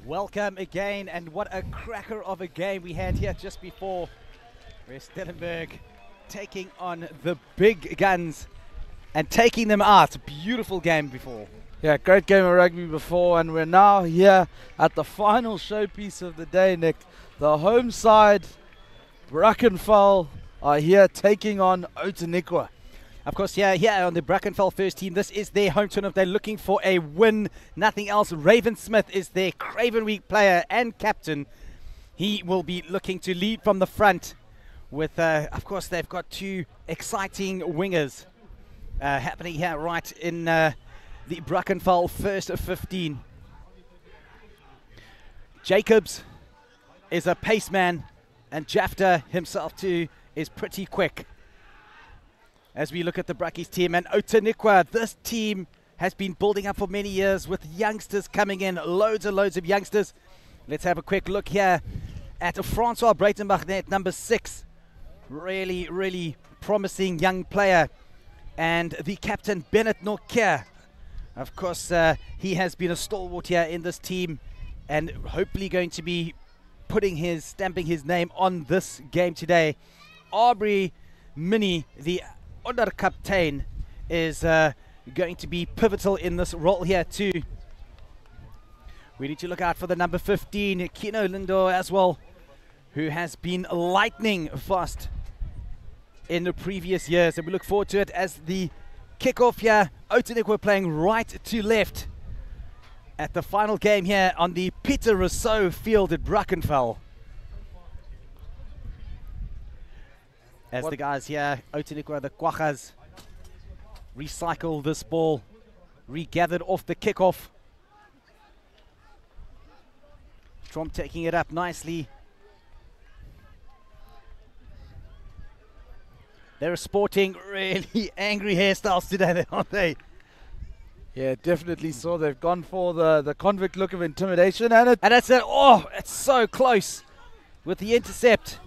Welcome again, and what a cracker of a game we had here just before, where Stellenberg taking on the big guns and taking them out. Beautiful game before. Yeah, great game of rugby before, and we're now here at the final showpiece of the day, Nick. The home side, Brackenfell, are here taking on Outeniqua. Of course, here on the Brackenfell first team, this is their home tournament. They're looking for a win, nothing else. Raven Smith is their Craven Week player and captain. He will be looking to lead from the front with, of course, they've got two exciting wingers happening here right in the Brackenfell first 15. Jacobs is a pace man, and Jafta himself too is pretty quick. As we look at the Brackies team, and Outeniqua, this team has been building up for many years with youngsters coming in, loads and loads of youngsters. Let's have a quick look here at Francois Breitenbach at number 6. Really, really promising young player. And the captain, Bennett Norkier. Of course, he has been a stalwart here in this team and hopefully going to be stamping his name on this game today. Aubrey Mini, the Onderkaptein, is going to be pivotal in this role here too. We need to look out for the number 15, Kino Lindo as well, who has been lightning fast in the previous years. And we look forward to it as the kickoff here. Outeniqua playing right to left at the final game here on the Peter Rousseau field at Brackenfell. As the guys here, Outeniqua, the Quachas, recycle this ball, regathered off the kickoff. Tromp taking it up nicely. They're sporting really angry hairstyles today, aren't they? Yeah, definitely so. They've gone for the convict look of intimidation, and that's it. Oh, it's so close with the intercept.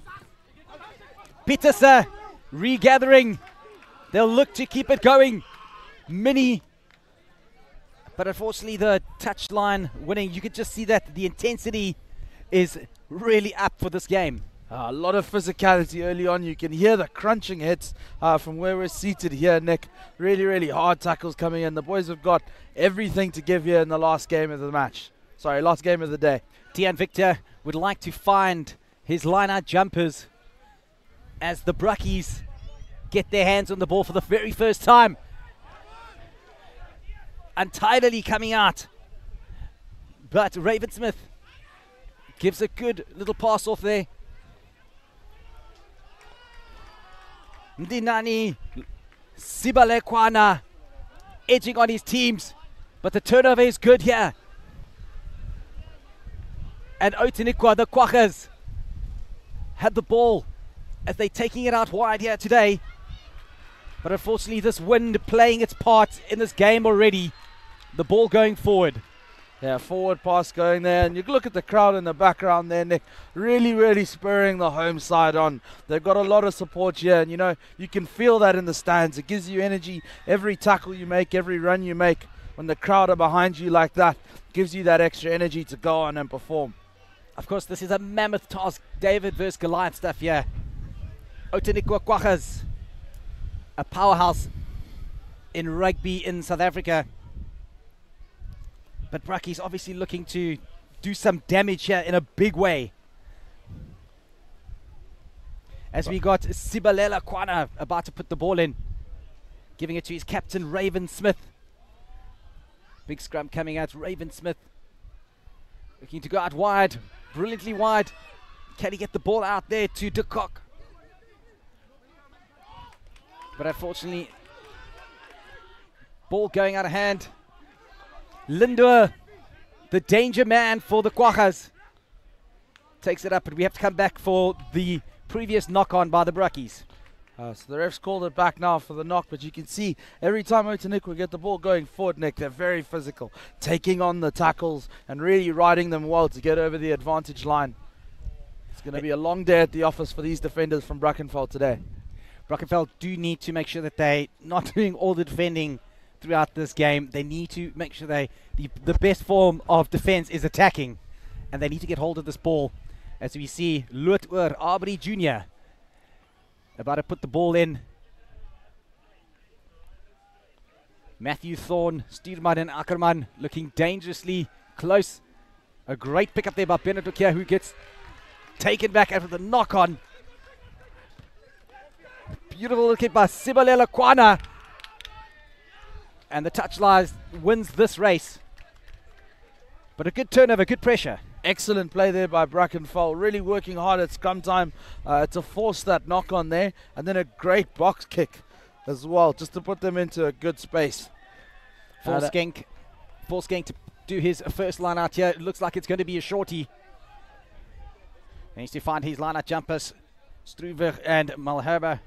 Peterse regathering. They'll look to keep it going. Mini. But unfortunately, the touchline winning. You could just see that the intensity is really up for this game. A lot of physicality early on. You can hear the crunching hits from where we're seated here, Nick. Really, really hard tackles coming in. The boys have got everything to give here in the last game of the match. Sorry, last game of the day. Tian Victor would like to find his line-out jumpers as the Brackies get their hands on the ball for the very first time. Untidily coming out. But Raven Smith gives a good little pass off there. Ndinani Sibalekwana edging on his teams, but the turnover is good here. And Outeniqua, the Quachas, had the ball as they're taking it out wide here today. But unfortunately, this wind playing its part in this game already. The ball going forward. Yeah, forward pass going there, and you look at the crowd in the background there, Nick, really, really spurring the home side on. They've got a lot of support here, and you know, you can feel that in the stands. It gives you energy. Every tackle you make, every run you make, when the crowd are behind you like that, gives you that extra energy to go on and perform. Of course, this is a mammoth task. David versus Goliath stuff here. Outeniqua Quachas, a powerhouse in rugby in South Africa. But Bracky's obviously looking to do some damage here in a big way. As we got Sibalela Kwana about to put the ball in. Giving it to his captain, Raven Smith. Big scrum coming out, Raven Smith. Looking to go out wide, brilliantly wide. Can he get the ball out there to De Kock? But unfortunately, ball going out of hand. Lindor, the danger man for the Quachas, takes it up, but we have to come back for the previous knock-on by the Brackies. So the refs called it back now for the knock, but you can see every time Outeniqua get the ball going forward, Nick, they're very physical, taking on the tackles and really riding them well to get over the advantage line. It's going to be a long day at the office for these defenders from Brackenfell today. Brackenfell do need to make sure that they're not doing all the defending throughout this game. They need to make sure the best form of defense is attacking. and they need to get hold of this ball. As we see Lootwer Aubrey Jr. about to put the ball in. Matthew Thorne, Stuurman and Ackerman looking dangerously close. A great pick up there by Outeniqua, who gets taken back after the knock on. Beautiful little kick by Sibalela Kwana. And the touchline wins this race. But a good turnover, good pressure. Excellent play there by Brackenfell, really working hard at scrum time to force that knock on there, and then a great box kick as well, just to put them into a good space. Volskenk to do his first line out here. It looks like it's going to be a shorty. He needs to find his line out jumpers. Struve and Malherbe.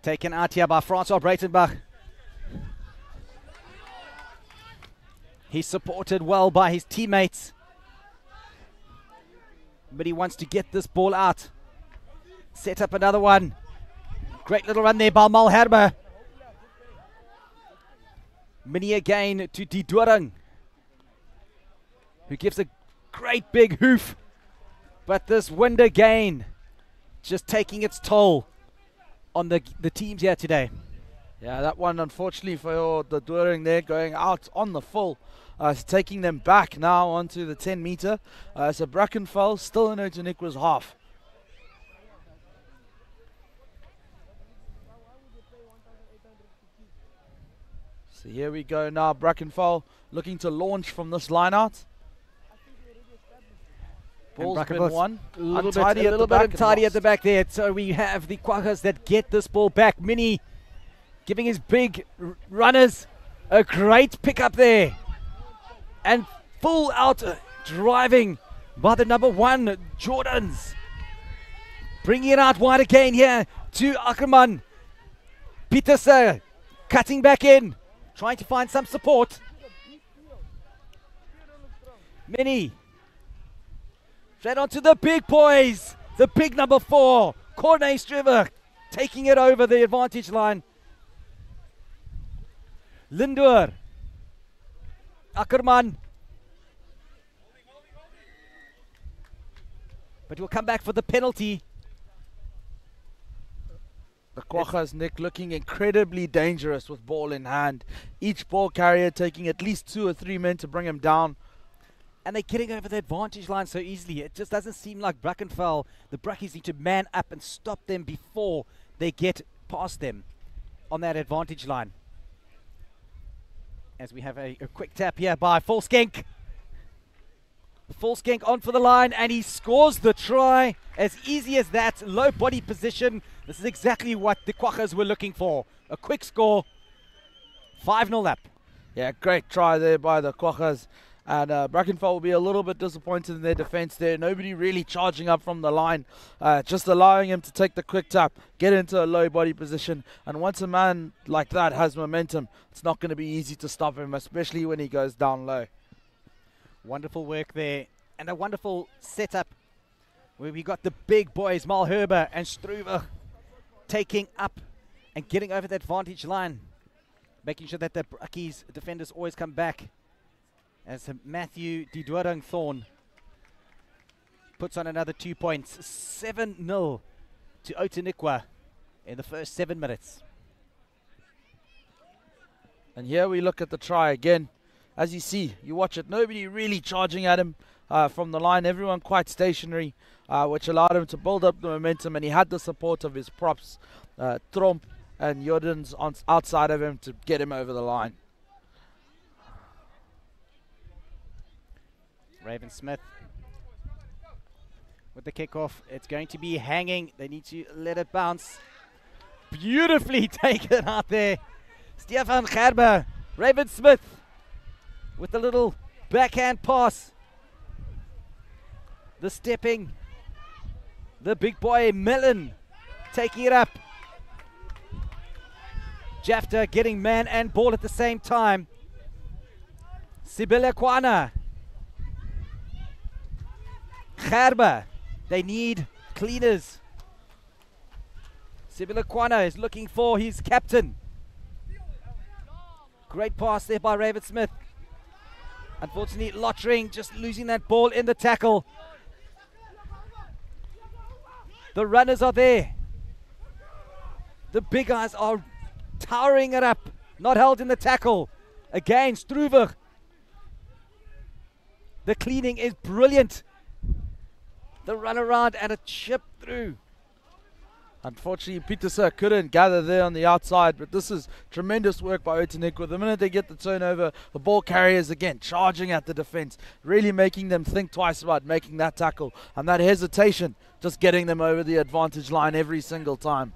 Taken out here by Francois Breitenbach. He's supported well by his teammates. But he wants to get this ball out. Set up another one. Great little run there by Malherbe. Mini again to Didorang, who gives a great big hoof. But this wind again just taking its toll on the teams here today. Yeah, that one unfortunately for the Didorang there, going out on the full. Taking them back now onto the 10 meter. So Brackenfell still in Outeniqua's half. So here we go now. Brackenfell looking to launch from this line out. Ball's been won. A little bit untidy at the back there. So we have the Quaggas that get this ball back. Mini giving his big runners a great pickup there. And full out driving by the number 1 Jordans. Bringing it out wide again here to Ackerman. Pieterse cutting back in, trying to find some support. Mini straight onto the big boys. The big number 4, Corne Struve, taking it over the advantage line. Lindoor. Ackerman. But he'll come back for the penalty. The Quaggas, Nick, looking incredibly dangerous with ball in hand. Each ball carrier taking at least 2 or 3 men to bring him down. And they're getting over the advantage line so easily. It just doesn't seem like Brackenfell. The Brackies need to man up and stop them before they get past them on that advantage line. As we have a quick tap here by Volskenk. Volskenk on for the line, and he scores the try. As easy as that, low body position. This is exactly what the Quaggas were looking for. A quick score, 5-0 up. Yeah, great try there by the Quaggas. And Brackenfell will be a little bit disappointed in their defense there. Nobody really charging up from the line, just allowing him to take the quick tap, get into a low body position. And once a man like that has momentum, it's not going to be easy to stop him, especially when he goes down low. Wonderful work there, and a wonderful setup where we got the big boys, Malherbe and Struve, taking up and getting over the advantage line, making sure that the Brackies defenders always come back. As Matthew Didorang Thorne puts on another 2 points. 7-0 to Outeniqua in the first 7 minutes. And here we look at the try again. As you see, you watch it, nobody really charging at him from the line. Everyone quite stationary, which allowed him to build up the momentum, and he had the support of his props, Tromp and Jordans outside of him to get him over the line. Raven Smith with the kickoff. It's going to be hanging. They need to let it bounce. Beautifully taken out there. Stefan Gerber. Raven Smith with a little backhand pass. The stepping. The big boy Mellon taking it up. Jafta getting man and ball at the same time. Sibylla Kwana. Gerber, they need cleaners. Sibylla Kwana is looking for his captain. Great pass there by Raven Smith. Unfortunately, Lottering just losing that ball in the tackle. The runners are there. The big guys are towering it up. Not held in the tackle. Again, Struver. The cleaning is brilliant. The run around and a chip through. Unfortunately, Pieterse couldn't gather there on the outside, but this is tremendous work by Outeniqua. The minute they get the turnover, the ball carriers again charging at the defense, really making them think twice about making that tackle, and that hesitation just getting them over the advantage line every single time.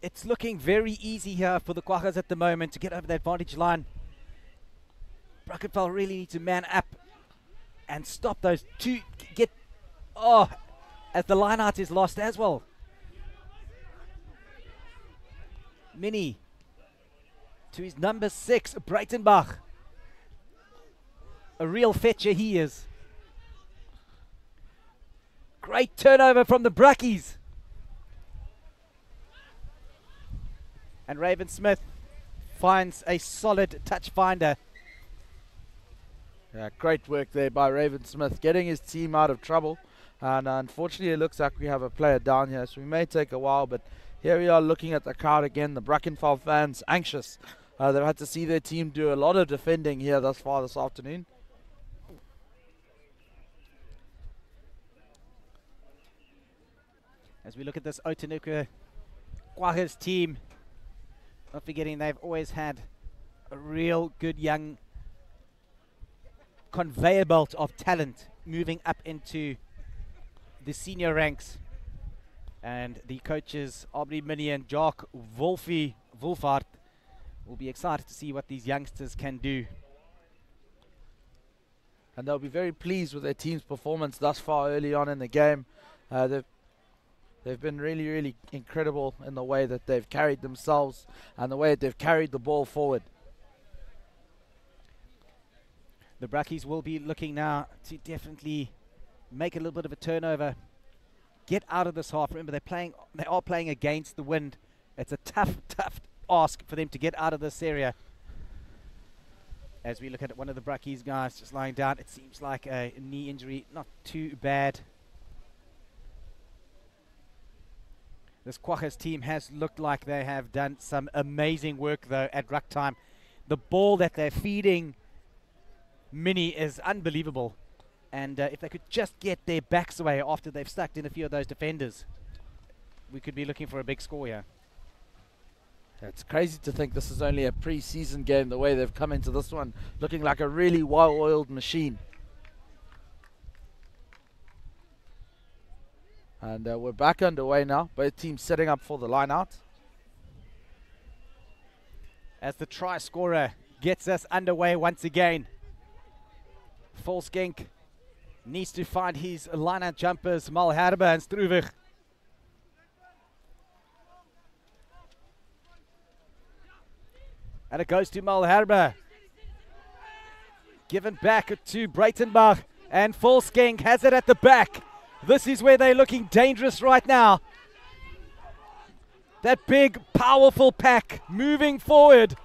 It's looking very easy here for the Quaggas at the moment to get over the advantage line. Brackenfell really need to man up and stop those two. As the line out is lost as well. Mini to his number 6, Breitenbach. A real fetcher he is. Great turnover from the Brackies. And Raven Smith finds a solid touch finder. Yeah, great work there by Raven Smith, getting his team out of trouble. And unfortunately, it looks like we have a player down here, so we may take a while. But here we are looking at the crowd again. The Brackenfell fans anxious. They've had to see their team do a lot of defending here thus far this afternoon. As we look at this Outeniqua Quaggas team, not forgetting they've always had a real good young conveyor belt of talent moving up into the senior ranks, and the coaches Aubrey Mini and Jock Wolfart will be excited to see what these youngsters can do. And they'll be very pleased with their team's performance thus far early on in the game. They've been really, really incredible in the way that they've carried themselves and the way that they've carried the ball forward. The Brackies will be looking now to definitely make a little bit of a turnover, get out of this half. Remember, they are playing against the wind. It's a tough ask for them to get out of this area. As we look at one of the Brackies guys just lying down, it seems like a knee injury, not too bad. This Quaggas team has looked like they have done some amazing work though at ruck time. The ball that they're feeding Mini is unbelievable. And if they could just get their backs away after they've stuck in a few of those defenders, we could be looking for a big score here. It's crazy to think this is only a pre-season game, the way they've come into this one, looking like a really well-oiled machine. And we're back underway now. Both teams setting up for the line-out. As the try scorer gets us underway once again. Volskenk needs to find his line-out jumpers, Malherbe and Struwig. And it goes to Malherbe. Given back to Breitenbach, and Volskenk has it at the back. This is where they're looking dangerous right now. That big, powerful pack moving forward.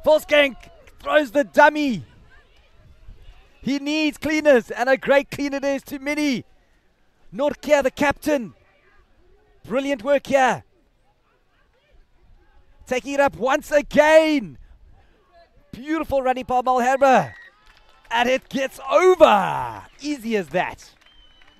Volskenk throws the dummy. He needs cleaners, and a great cleaner there is to Mini. Norkia, the captain. Brilliant work here. Taking it up once again. Beautiful running by Malherbe. And it gets over. Easy as that.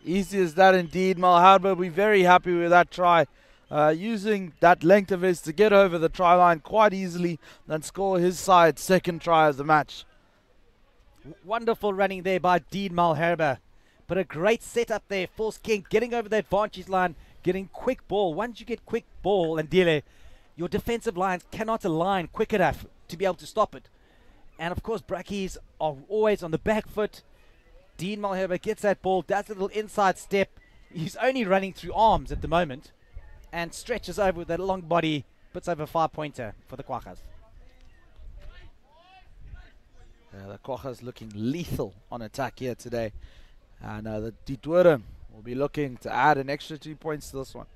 Easy as that indeed. Malherbe will be very happy with that try. Using that length of his to get over the try line quite easily and score his side's second try of the match. Wonderful running there by Dean Malherbe. But a great setup there. Volskenk getting over the advantage line, getting quick ball. Once you get quick ball and Dile, your defensive lines cannot align quick enough to be able to stop it. And of course, Brackies are always on the back foot. Dean Malherbe gets that ball, does a little inside step. He's only running through arms at the moment and stretches over with that long body, puts over a 5-pointer for the Quaggas. The Quaggas looking lethal on attack here today. And the Ditwurm will be looking to add an extra 2 points to this one.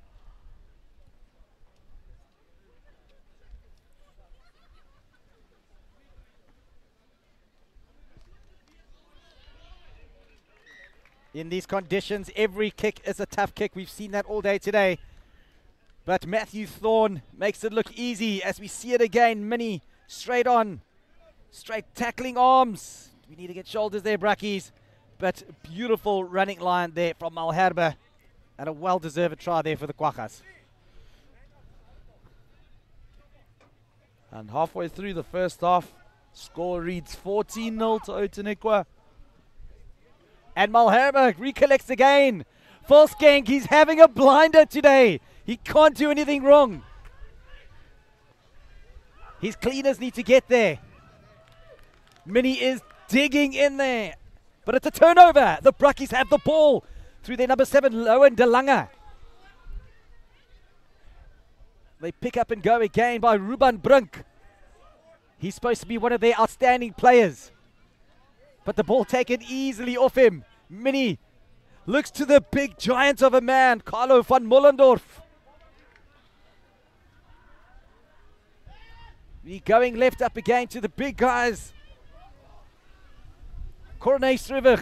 In these conditions, every kick is a tough kick. We've seen that all day today. But Matthew Thorne makes it look easy as we see it again. Minnie straight on. Straight tackling arms. We need to get shoulders there, Brackies. But beautiful running line there from Malherbe. And a well-deserved try there for the Quaggas. And halfway through the first half, score reads 14-0 to Outeniqua. And Malherbe recollects again. Volskenk, he's having a blinder today. He can't do anything wrong. His cleaners need to get there. Minnie is digging in there. But it's a turnover. The Brackies have the ball through their number 7, Lowen de Lange. They pick up and go again by Ruben Brink. He's supposed to be one of their outstanding players. But the ball taken easily off him. Minnie looks to the big giant of a man, Carlo van Mollendorf. He going left up again to the big guys. Corne Struvig.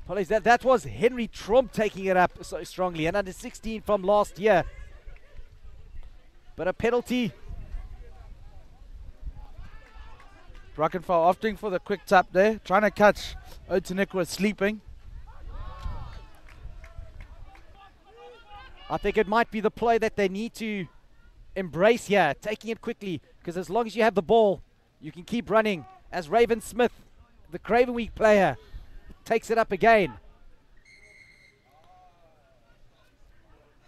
Apologies, that was Henry Trump taking it up so strongly. And under 16 from last year. But a penalty. Brackenfell opting for the quick tap there, trying to catch Outeniqua sleeping. I think it might be the play that they need to embrace here, taking it quickly, because as long as you have the ball, you can keep running. As Raven Smith, the Cravenweek player, takes it up again.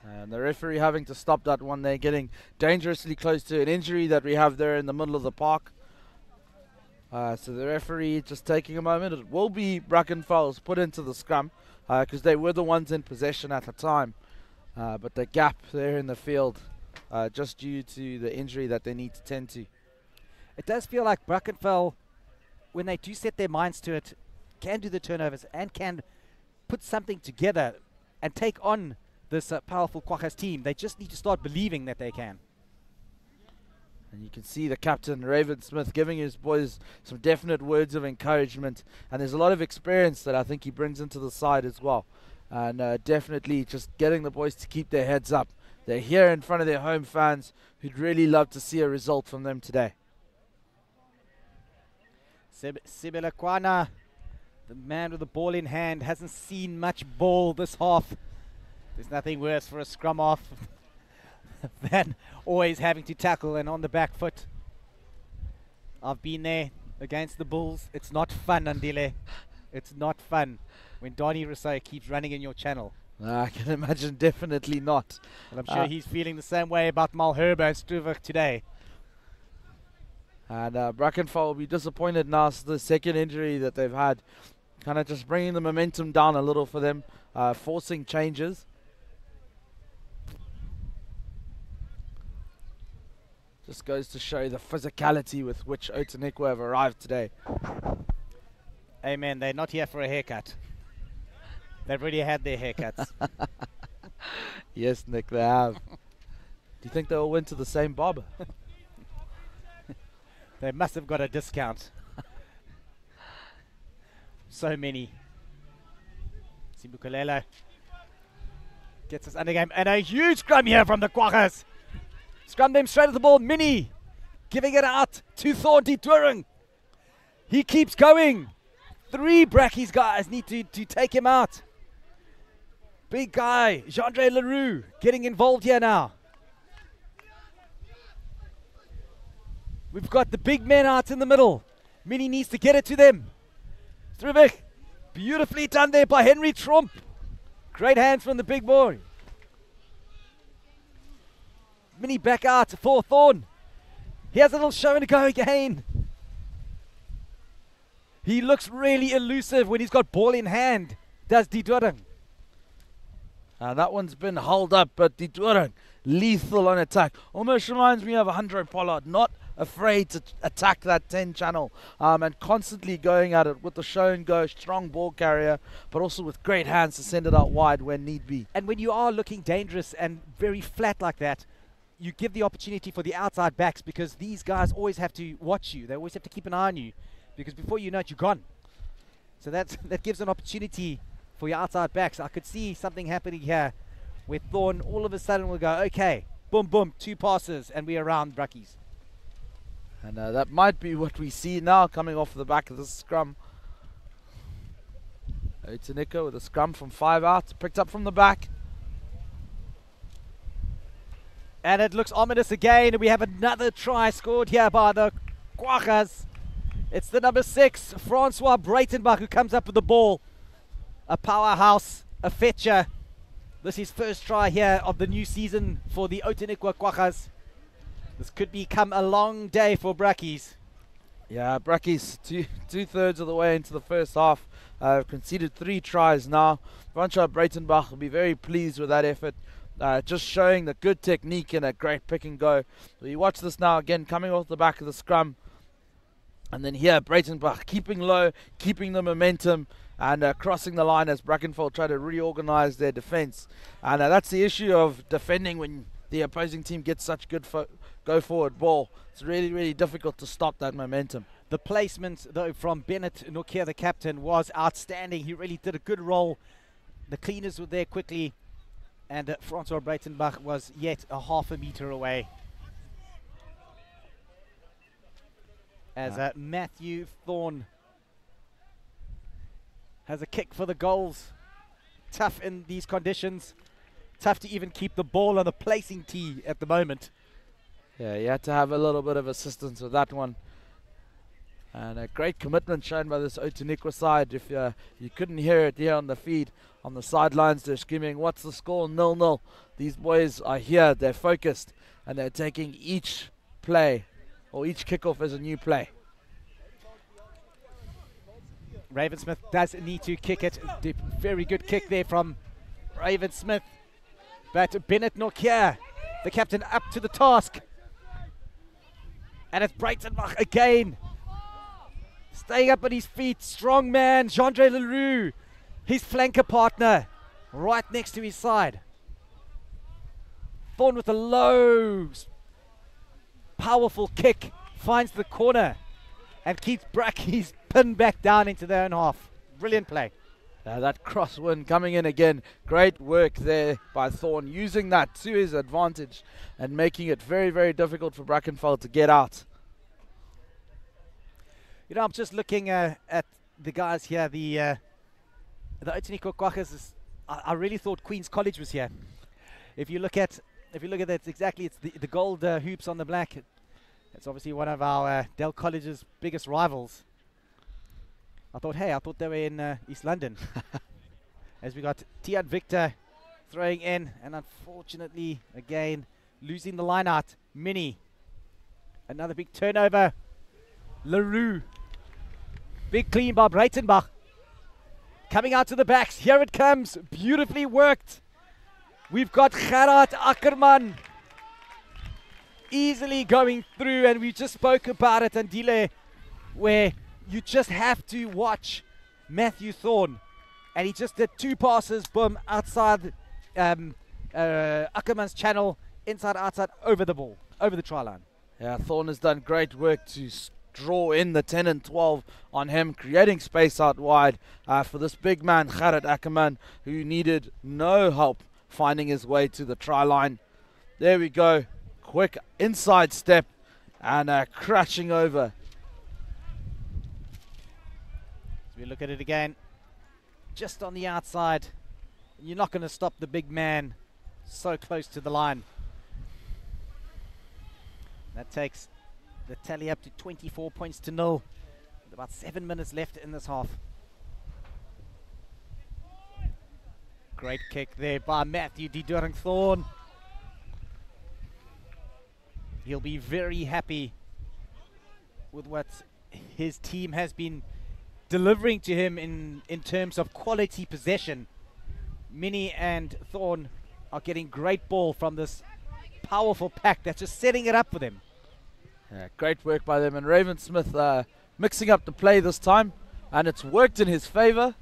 And the referee having to stop that one there, getting dangerously close to an injury that we have there in the middle of the park. So the referee just taking a moment. It will be Brackenfell's put into the scrum because they were the ones in possession at the time. But the gap there in the field just due to the injury that they need to tend to. It does feel like Brackenfell, when they do set their minds to it, can do the turnovers and can put something together and take on this powerful Quaggas team. They just need to start believing that they can. And you can see the captain, Raven Smith, giving his boys some definite words of encouragement. And there's a lot of experience that I think he brings into the side as well. And definitely just getting the boys to keep their heads up. They're here in front of their home fans who'd really love to see a result from them today. Sibelekwana, the man with the ball in hand, hasn't seen much ball this half. There's nothing worse for a scrum half than always having to tackle and on the back foot. I've been there against the Bulls. It's not fun, Andile. It's not fun when Donnie Rousseau keeps running in your channel. I can imagine, definitely not. And I'm sure he's feeling the same way about Malherbe and Struvig today. And Brackenfell will be disappointed now. It's the second injury that they've had. Kind of just bringing the momentum down a little for them, forcing changes. Just goes to show the physicality with which Outeniqua have arrived today. Amen. They're not here for a haircut. They've already had their haircuts. Yes, Nick, they have. Do you think they all went to the same barber? They must have got a discount. So many. Sibukalelo gets us under game. And a huge scrum here from the Quaggas. Scrum them straight at the ball. Minnie giving it out to Thornty Turing. He keeps going. 3 Brackies guys need to take him out. Big guy, Jandre Leroux, getting involved here now. We've got the big men out in the middle. Minnie needs to get it to them. Struvig, beautifully done there by Henry Trump. Great hands from the big boy. Minnie back out for Thorne. He has a little show and go again. He looks really elusive when he's got ball in hand, does Didorang. That one's been held up, but Didorang, lethal on attack. Almost reminds me of Andre Pollard, not afraid to attack that 10 channel and constantly going at it with the show and go, strong ball carrier, but also with great hands to send it out wide when need be. And when you are looking dangerous and very flat like that, you give the opportunity for the outside backs, because these guys always have to watch you. They always have to keep an eye on you, because before you know it, you're gone. So that gives an opportunity for your outside backs. I could see something happening here where Thorn all of a sudden will go, okay, boom, boom, 2 passes, and we're around Brackies. And that might be what we see now coming off the back of the scrum. Outeniqua with a scrum from 5 out, picked up from the back. And it looks ominous again. We have another try scored here by the Quaggas. It's the number 6, Francois Breitenbach, who comes up with the ball. A powerhouse, a fetcher. This is his first try here of the new season for the Outeniqua Quaggas. This could become a long day for Brackies. Yeah, Brackies two-thirds of the way into the first half. Conceded 3 tries now. Francois Breitenbach will be very pleased with that effort. Just showing the good technique and a great pick and go. We watch this now again, coming off the back of the scrum. And then here, Breitenbach keeping low, keeping the momentum, and crossing the line as Brackenfell try to reorganize their defense. And that's the issue of defending when the opposing team gets such good go-forward ball. It's really, really difficult to stop that momentum. The placement, though, from Bennett Nokia, the captain, was outstanding. He really did a good role. The cleaners were there quickly, and Francois Breitenbach was yet a half a meter away. As Matthew Thorn has a kick for the goals. Tough in these conditions. Tough to even keep the ball on the placing tee at the moment. Yeah, you had to have a little bit of assistance with that one. And a great commitment shown by this Outeniqua side. If you couldn't hear it here on the feed, on the sidelines, they're screaming, "What's the score? 0-0. These boys are here, they're focused, and they're taking each play or each kickoff as a new play. Ravensmith does need to kick it. Very good kick there from Ravensmith. But Bennett Nokia, the captain, up to the task. And it's Breitenbach again. Staying up on his feet. Strong man, Jean-Andre Leroux, his flanker partner, right next to his side. Thorn with a low, powerful kick, finds the corner and keeps Brackies pinned back down into their own half. Brilliant play. That crosswind coming in again. Great work there by Thorn, using that to his advantage and making it very, very difficult for Brackenfell to get out. You know, I'm just looking at the guys here. The Outeniqua Quaggas. I really thought Queen's College was here. If you look at that, it's the gold hoops on the black. It's obviously one of our Dell College's biggest rivals. I thought they were in East London. As we got Tian Victor throwing in, and unfortunately, again, losing the line out. Mini. Another big turnover. Leroux. Big clean by Breitenbach. Coming out to the backs. Here it comes. Beautifully worked. We've got Gerard Ackerman easily going through, and we just spoke about it, Andile, where you just have to watch Matthew Thorn, and he just did 2 passes, boom, outside Ackerman's channel, inside, outside, over the ball, over the try line. Yeah, Thorn has done great work to draw in the 10 and 12 on him, creating space out wide for this big man, Gerard Ackerman, who needed no help finding his way to the try line. There we go. Quick inside step and crashing over. As we look at it again, just on the outside. You're not going to stop the big man so close to the line. That takes the tally up to 24 points to 0. With about 7 minutes left in this half. Great kick there by Matthew Didoring Thorn. He'll be very happy with what his team has been delivering to him in terms of quality possession. Mini and Thorn are getting great ball from this powerful pack that's just setting it up for them. Yeah, great work by them, and Ravensmith mixing up the play this time, and it's worked in his favor.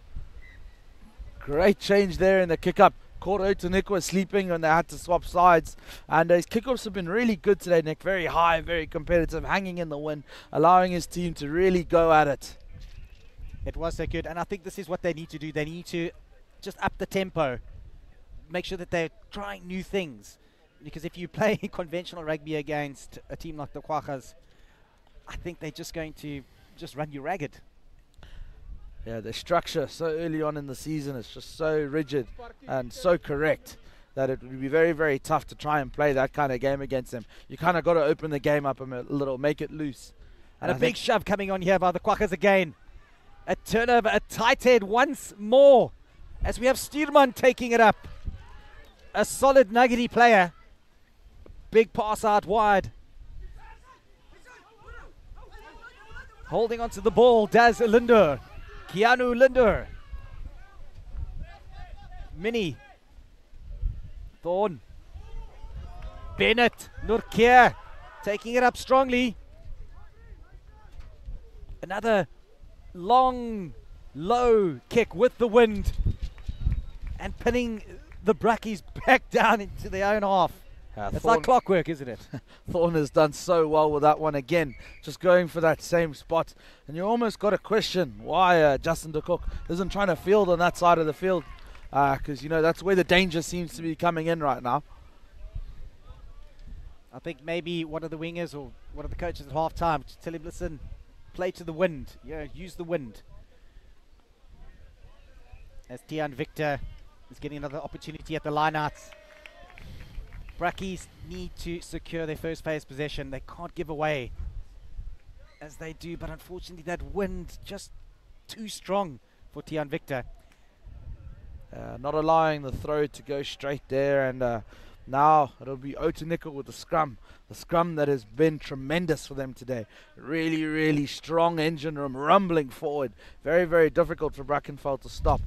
Great change there in the kick-up. Caught Outeniqua sleeping when they had to swap sides, and his kickoffs have been really good today, Nick. Very high, very competitive, hanging in the wind, allowing his team to really go at it. It was so good, and I think this is what they need to do. They need to just up the tempo, make sure that they're trying new things. Because if you play conventional rugby against a team like the Quaggas, I think they're just going to just run you ragged. Yeah, the structure so early on in the season is just so rigid and so correct that it would be very, very tough to try and play that kind of game against them. You kind of got to open the game up a little, make it loose. And a big shove coming on here by the Quaggas again. A turnover, a tight head once more as we have Stuurman taking it up. A solid nuggety player. Big pass out wide. Holding onto the ball does Linder. Keanu Linder. Mini. Thorn. Bennett. Nurkeer taking it up strongly. Another long, low kick with the wind and pinning the Brackies back down into their own half. It's like clockwork, isn't it? Thorn has done so well with that one again, just going for that same spot. And you almost got to question why Justin de Kock isn't trying to field on that side of the field, because, you know, that's where the danger seems to be coming in right now. I think maybe one of the wingers or one of the coaches at half-time to tell him, listen, play to the wind. Yeah, use the wind. As Tian Victor is getting another opportunity at the lineouts. Brackies need to secure their first phase possession. They can't give away as they do, but unfortunately that wind just too strong for Tian Victor. Not allowing the throw to go straight there, and now it'll be Outeniqua with the scrum. The scrum that has been tremendous for them today. Really, really strong engine room, rumbling forward. Very, very difficult for Brackenfell to stop.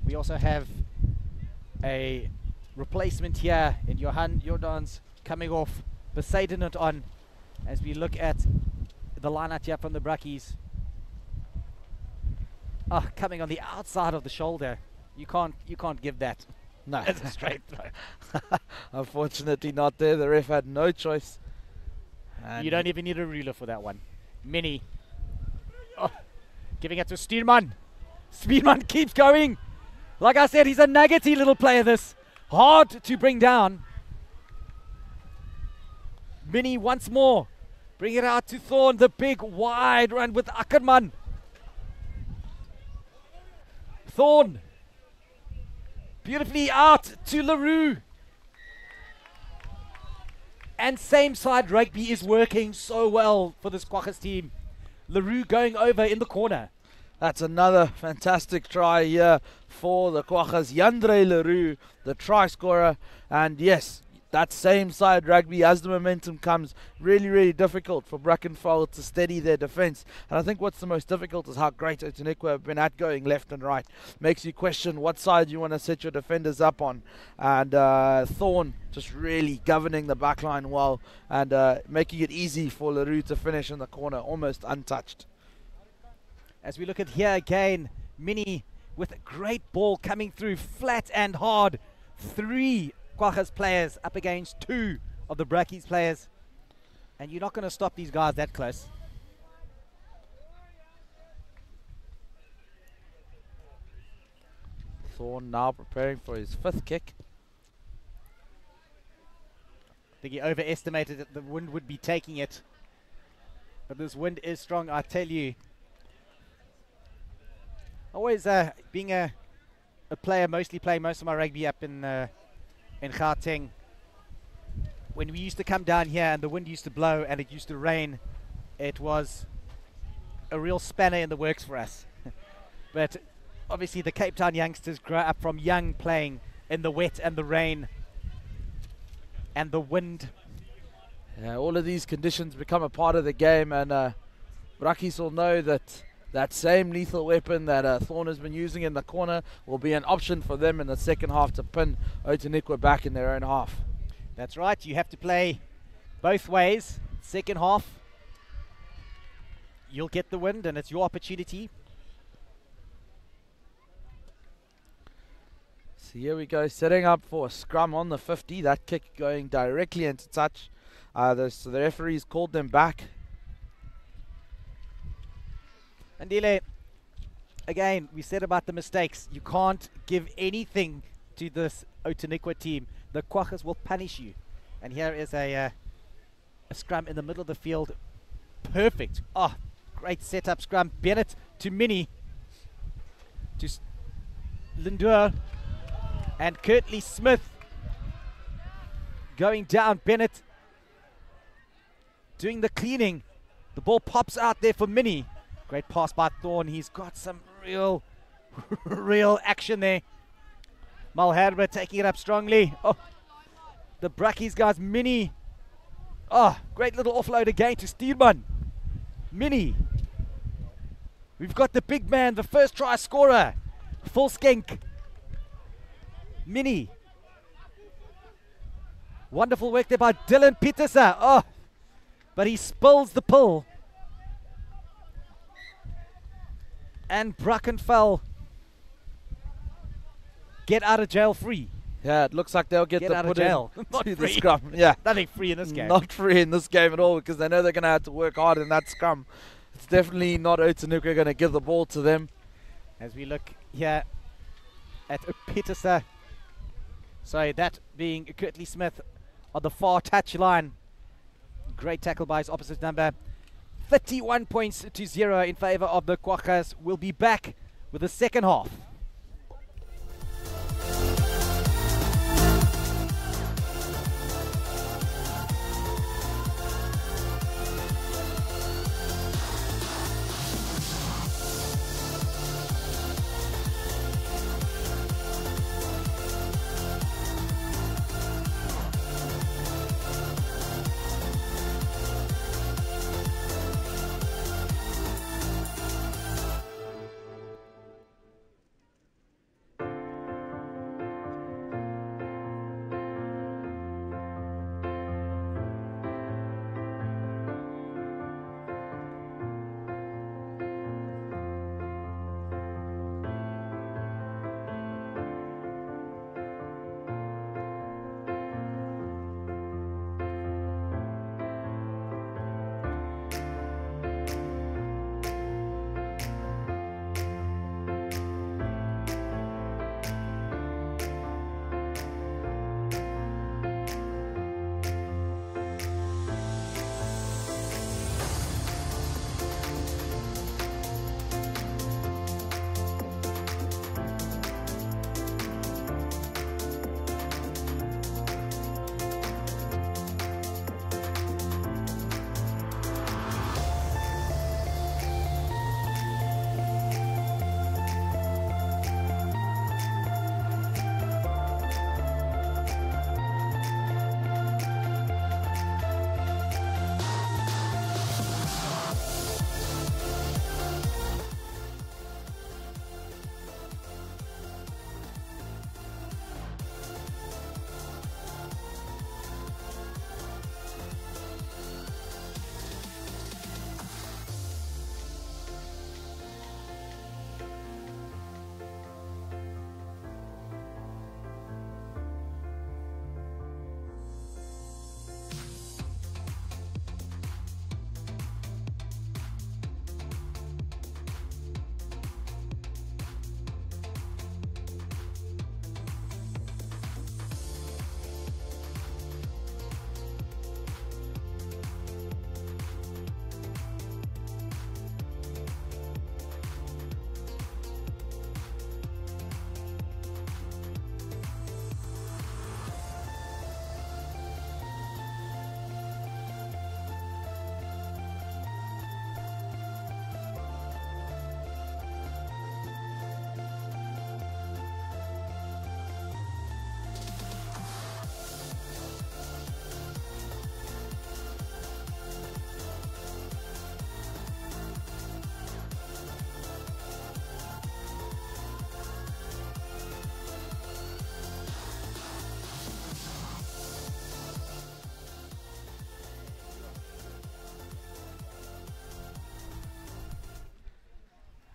We also have a replacement here in Johan Jordans coming off, Poseidon it on, as we look at the line-out here from the Brackies. Coming on the outside of the shoulder. You can't give that. No. As a straight throw. Unfortunately not there. The ref had no choice. And you don't even need a ruler for that one. Mini. Giving it to Stuurman. Stuurman keeps going. Like I said, he's a nuggety little player, this. Hard to bring down. Mini once more. Bring it out to Thorn. The big wide run with Ackerman. Thorn. Beautifully out to LaRue. And same side rugby is working so well for this Quaggas team. LaRue going over in the corner. That's another fantastic try here for the Quaggas. Yandre LaRue, the try scorer. And yes, that same side rugby, as the momentum comes, really, really difficult for Brackenfell to steady their defence. And I think what's the most difficult is how great Outeniqua have been at going left and right. Makes you question what side you want to set your defenders up on. And Thorn just really governing the backline well and making it easy for LaRue to finish in the corner, almost untouched. As we look at here again, Mini with a great ball coming through flat and hard. 3 Quaggas players up against 2 of the Brackies players. And you're not going to stop these guys that close. Thorn now preparing for his 5th kick. I think he overestimated that the wind would be taking it. But this wind is strong, I tell you. Always being a player, mostly playing most of my rugby up in Gauteng. When we used to come down here and the wind used to blow and it used to rain, it was a real spanner in the works for us. But obviously the Cape Town youngsters grow up from young playing in the wet and the rain and the wind. Yeah, all of these conditions become a part of the game, and Brackies will know that that same lethal weapon that Thorn has been using in the corner will be an option for them in the second half to pin Outeniqua back in their own half. That's right, you have to play both ways. Second half, you'll get the wind and it's your opportunity. So here we go, setting up for a scrum on the 50. That kick going directly into touch. So the referees called them back. Andile, again, we said about the mistakes. You can't give anything to this Outeniqua team. The Quaggas will punish you. And here is a scrum in the middle of the field. Perfect. Oh, great setup scrum. Bennett to Minnie. To Lindor. And Kirtley Smith going down. Bennett doing the cleaning. The ball pops out there for Minnie. Great pass by Thorne. He's got some real action there. Malherbe taking it up strongly. Oh, the Brackies guys. Minnie. Oh, great little offload again to Steelman. Minnie. We've got the big man, the first try scorer. Full skank. Minnie. Wonderful work there by Dylan Petersen. Oh, but he spills the pill. And Brackenfell get out of jail free. Yeah, it looks like they'll get the out put of jail. Not to the scrum. Yeah, nothing free in this game. Not free in this game at all, because they know they're going to have to work hard in that scrum. It's definitely not Outeniqua going to give the ball to them. As we look here at Petersen. Sorry, that being Kirtley Smith on the far touch line. Great tackle by his opposite number. 31 points to 0 in favor of the Quaggas. We'll be back with the second half.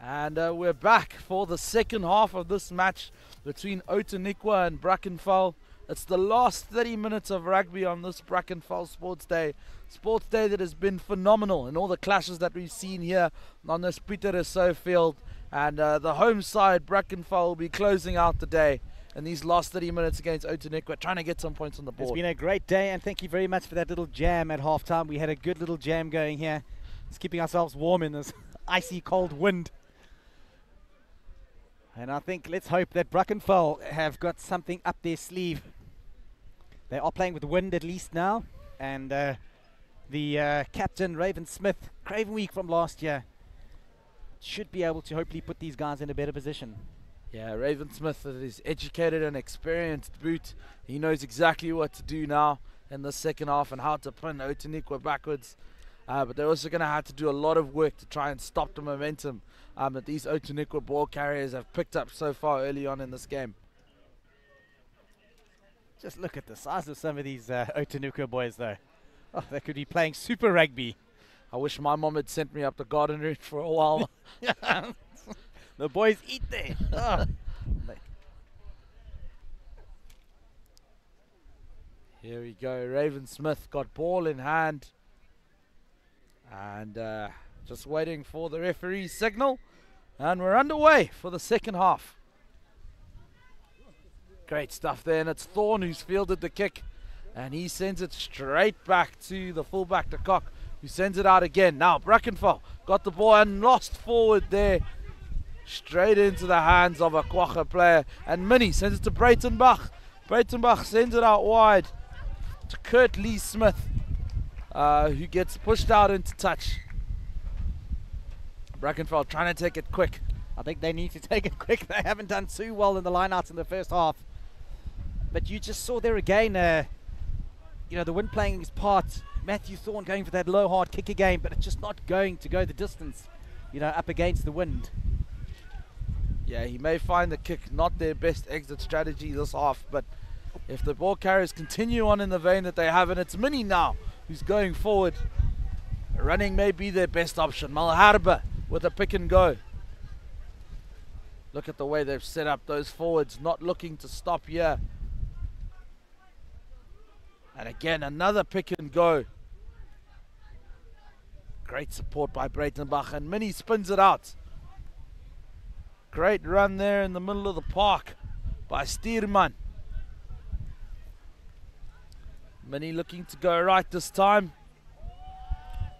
And we're back for the second half of this match between Outeniqua and Brackenfell. It's the last 30 minutes of rugby on this Brackenfell Sports Day. Sports Day that has been phenomenal in all the clashes that we've seen here on this Pieter Rousseau field. And the home side, Brackenfell, will be closing out the day in these last 30 minutes against Outeniqua, trying to get some points on the board. It's been a great day, and thank you very much for that little jam at halftime. We had a good little jam going here. It's keeping ourselves warm in this icy cold wind. And I think let's hope that Brackenfell have got something up their sleeve. They are playing with wind at least now, and the captain, Raven Smith, Craven Week from last year, should be able to hopefully put these guys in a better position. Yeah, Raven Smith is educated and experienced boot. He knows exactly what to do now in the second half and how to pin Outeniqua backwards. But they're also going to have to do a lot of work to try and stop the momentum that these Outeniqua ball carriers have picked up so far early on in this game. Just look at the size of some of these Outeniqua boys, though. Oh, they could be playing super rugby. I wish my mom had sent me up the garden route for a while. The boys eat there. Oh. Here we go. Raven Smith got ball in hand. And just waiting for the referee's signal. And we're underway for the second half. Great stuff there. And it's Thorne who's fielded the kick. And he sends it straight back to the fullback, de Kock, who sends it out again. Now Brackenfell got the ball and lost forward there. Straight into the hands of a Quagga player. And Minnie sends it to Breitenbach. Breitenbach sends it out wide to Kurt Lee Smith, who gets pushed out into touch. Brackenfell trying to take it quick. I think they need to take it quick. They haven't done too well in the lineouts in the first half. But you just saw there again, you know, the wind playing his part. Matthew Thorne going for that low hard kick again, but it's just not going to go the distance, you know, up against the wind. Yeah, he may find the kick not their best exit strategy this half, but if the ball carriers continue on in the vein that they have, and it's Minnie now who's going forward, running may be their best option. Malharba with a pick and go. Look at the way they've set up those forwards, not looking to stop here. And again, another pick and go. Great support by Breitenbach, and Minnie spins it out. Great run there in the middle of the park by Stierman. Minnie looking to go right this time.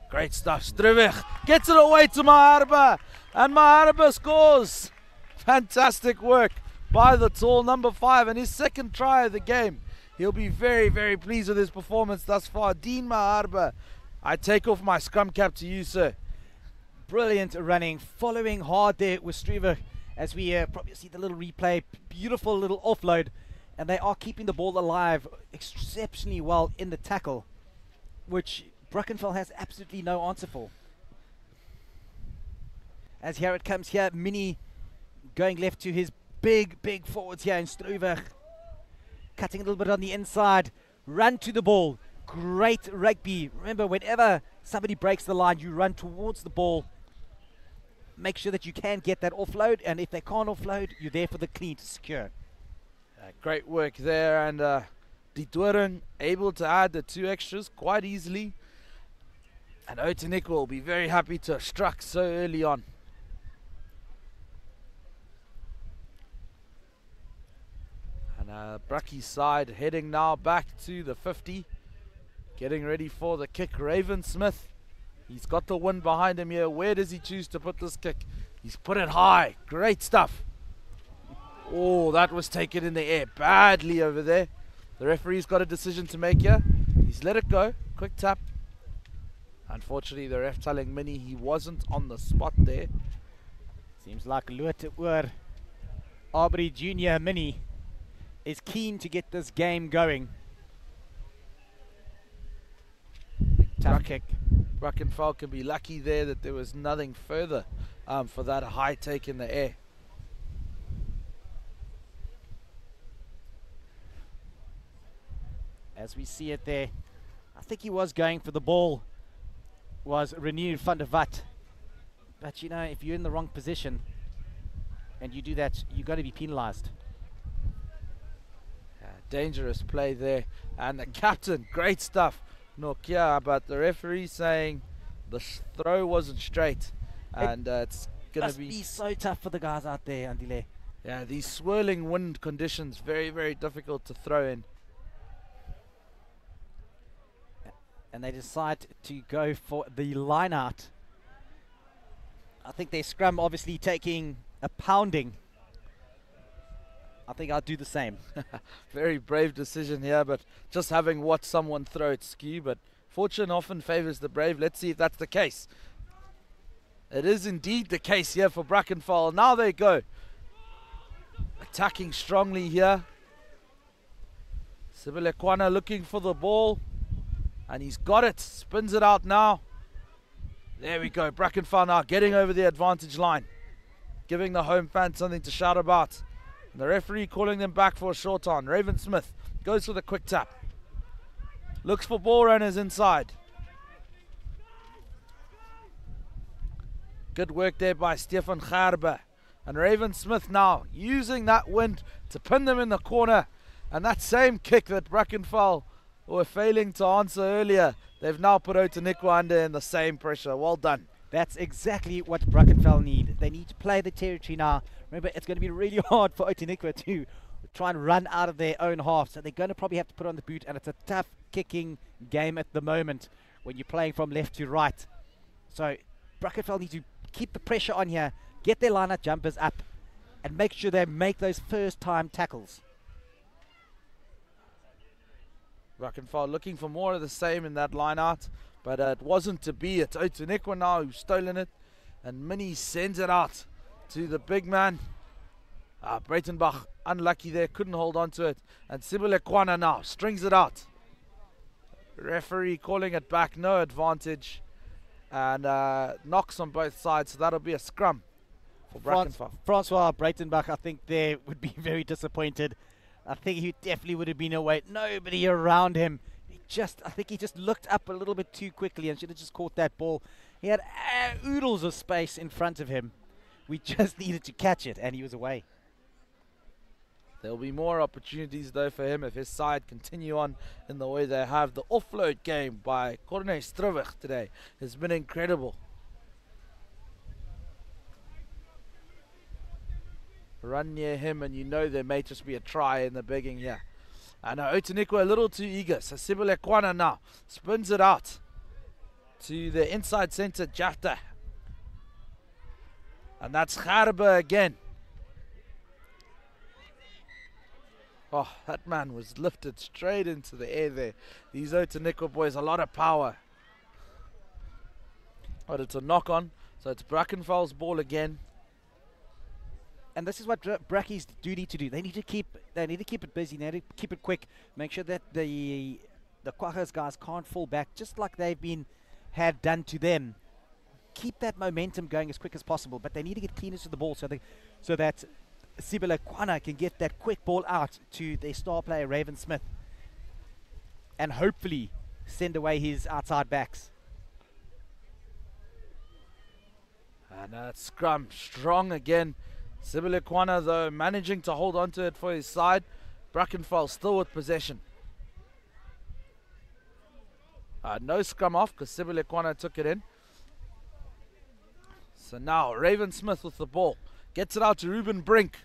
Great stuff. Struwig gets it away to Maharba, and Maharba scores. Fantastic work by the tall number 5, and his second try of the game. He'll be very, very pleased with his performance thus far. Dean Maharba, I take off my scrum cap to you, sir. Brilliant running, following hard there with Struwig, as we probably see the little replay. Beautiful little offload, and they are keeping the ball alive exceptionally well in the tackle, which Brackenfell has absolutely no answer for. As here it comes here, Minnie going left to his big forwards here in Struwig. Cutting a little bit on the inside, run to the ball. Great rugby. Remember, whenever somebody breaks the line, you run towards the ball. Make sure that you can get that offload, and if they can't offload, you're there for the clean to secure. Great work there, and Die Doring able to add the 2 extras quite easily. And Outeniqua will be very happy to have struck so early on. And Bracky's side heading now back to the 50. Getting ready for the kick. Raven Smith. He's got the wind behind him here. Where does he choose to put this kick? He's put it high. Great stuff. Oh, that was taken in the air badly over there. The referee's got a decision to make here. He's let it go. Quick tap. Unfortunately, the ref telling Minnie he wasn't on the spot there. Seems like Loeteoor Aubrey Jr. Minnie is keen to get this game going. Tough kick. Brackenfell can be lucky there that there was nothing further for that high take in the air. As we see it there, I think he was going for the ball, was renewed van der Vat. But you know, if you're in the wrong position and you do that, you've got to be penalized. dangerous play there. And the captain, great stuff, Nokia, but the referee saying the throw wasn't straight. And it's going to be so tough for the guys out there, Andile. Yeah, these swirling wind conditions, very, very difficult to throw in. And they decide to go for the line out. I think their scrum obviously taking a pounding. I think I'll do the same. Very brave decision here, but just having watched someone throw it skew, but fortune often favors the brave. Let's see if that's the case. It is indeed the case here for Brackenfell. Now they go. Attacking strongly here. Outeniqua looking for the ball. And he's got it. Spins it out now. There we go. Brackenfell now getting over the advantage line. Giving the home fans something to shout about. And the referee calling them back for a short on. Raven Smith goes for the quick tap. Looks for ball runners inside. Good work there by Stefan Gerber. And Raven Smith now using that wind to pin them in the corner. And that same kick that Brackenfell were failing to answer earlier, they've now put Outeniqua under in the same pressure. Well done. That's exactly what Brackenfell need. They need to play the territory now. Remember, it's going to be really hard for Outeniqua to try and run out of their own half. So they're going to probably have to put on the boot. And it's a tough kicking game at the moment when you're playing from left to right. So Brackenfell need to keep the pressure on here, get their line-out jumpers up, and make sure they make those first-time tackles. Brackenfell looking for more of the same in that line-out, but it wasn't to be. It's Outeniqua now who's stolen it, and Minnie sends it out to the big man. Breitenbach unlucky there, couldn't hold on to it, and Outeniqua now strings it out. Referee calling it back, no advantage, and knocks on both sides, so that'll be a scrum for Brackenfell. Francois Breitenbach, I think there would be very disappointed. I think he definitely would have been away. Nobody around him. I think he just looked up a little bit too quickly and should have just caught that ball. He had oodles of space in front of him. We just needed to catch it, and he was away. There'll be more opportunities, though, for him if his side continue on in the way they have. The offload game by Corne Struvig today has been incredible. Run near him, and you know there may just be a try in the begging here. And Outeniqua a little too eager. So Outeniqua now spins it out to the inside centre, Jafta. And that's Gerber again. Oh, that man was lifted straight into the air there. These Outeniqua boys, a lot of power. But it's a knock on. So it's Brackenfell's ball again. And this is what Brackies do need to do. They need to keep it busy. They need to keep it quick. Make sure that the Quaggas guys can't fall back, just like they've had done to them. Keep that momentum going as quick as possible, but they need to get cleaners to the ball so that Outeniqua can get that quick ball out to their star player Raven Smith, and hopefully send away his outside backs. And scrum strong again. Outeniqua, though, managing to hold on to it for his side. Brackenfell still with possession. No scrum off because Outeniqua took it in. So now Raven Smith with the ball. Gets it out to Ruben Brink.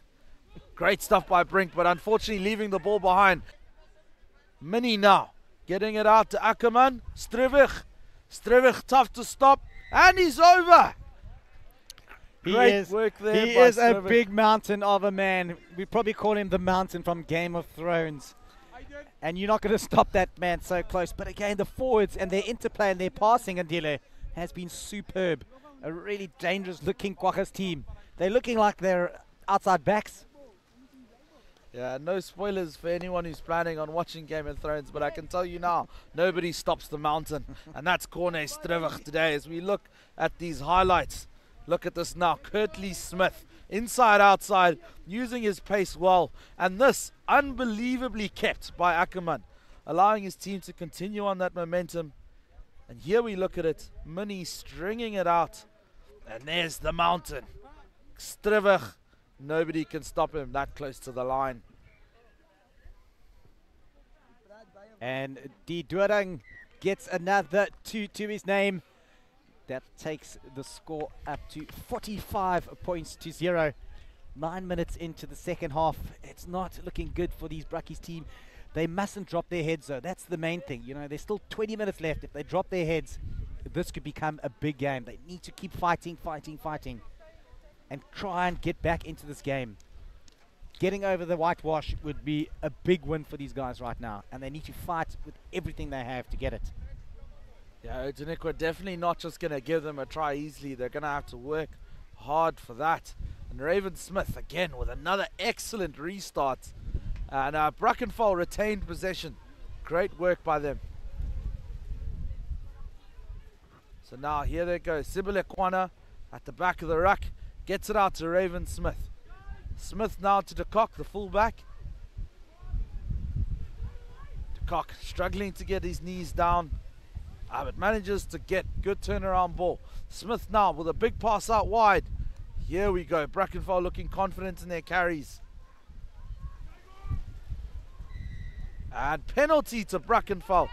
Great stuff by Brink, but unfortunately leaving the ball behind. Minnie now getting it out to Ackerman. Struvig tough to stop. And he's over. Great work there. He is a big mountain of a man. We probably call him the Mountain from Game of Thrones. And you're not going to stop that man so close. But again, the forwards and their interplay and their passing, Andile, has been superb. A really dangerous looking Quaggas team. They're looking like they're outside backs. Yeah, no spoilers for anyone who's planning on watching Game of Thrones, but I can tell you now, nobody stops the mountain. And that's Corne Struvig today as we look at these highlights. Look at this now, Curtly Smith, inside, outside, using his pace well. And this unbelievably kept by Ackerman, allowing his team to continue on that momentum. And here we look at it, Minnie stringing it out. And there's the mountain. Struvig, nobody can stop him that close to the line. And De Doorn gets another 2 to his name. That takes the score up to 45 points to 0. 9 minutes into the second half. It's not looking good for these Brackies team. They mustn't drop their heads though. That's the main thing. You know, there's still 20 minutes left. If they drop their heads, this could become a big game. They need to keep fighting, and try and get back into this game. Getting over the whitewash would be a big win for these guys right now, and they need to fight with everything they have to get it. Yeah, Outeniqua definitely not just going to give them a try easily. They're going to have to work hard for that. And Raven Smith again with another excellent restart. And Brackenfell retained possession. Great work by them. So now here they go. Outeniqua at the back of the ruck. Gets it out to Raven Smith. Smith now to De Kock, the fullback. De Kock struggling to get his knees down. But manages to get good turnaround ball. Smith now with a big pass out wide. Here we go. Brackenfell looking confident in their carries. And penalty to Brackenfell.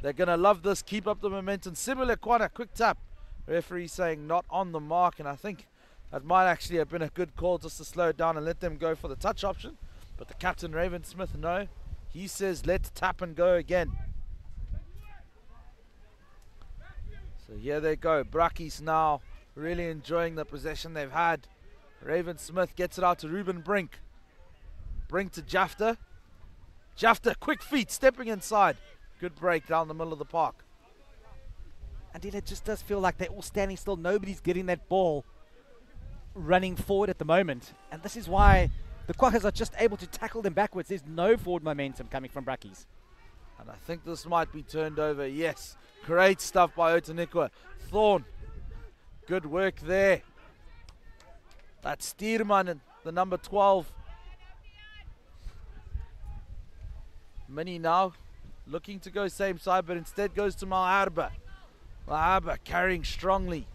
They're going to love this. Keep up the momentum. Outeniqua, quick tap. Referee saying not on the mark. And I think that might actually have been a good call just to slow it down and let them go for the touch option. But the captain, Raven Smith, no. He says let's tap and go again. So here they go. Brackies now really enjoying the possession they've had. Raven Smith gets it out to Ruben Brink. Brink to Jafta. Jafta, quick feet, stepping inside. Good break down the middle of the park. And it just does feel like they're all standing still. Nobody's getting that ball running forward at the moment. And this is why the Quackers are just able to tackle them backwards. There's no forward momentum coming from Brackies. And I think this might be turned over. Yes, great stuff by Outeniqua. Thorn, good work there. That's Stierman, the number 12. Mini now looking to go same side, but instead goes to Malharba. Malharba carrying strongly.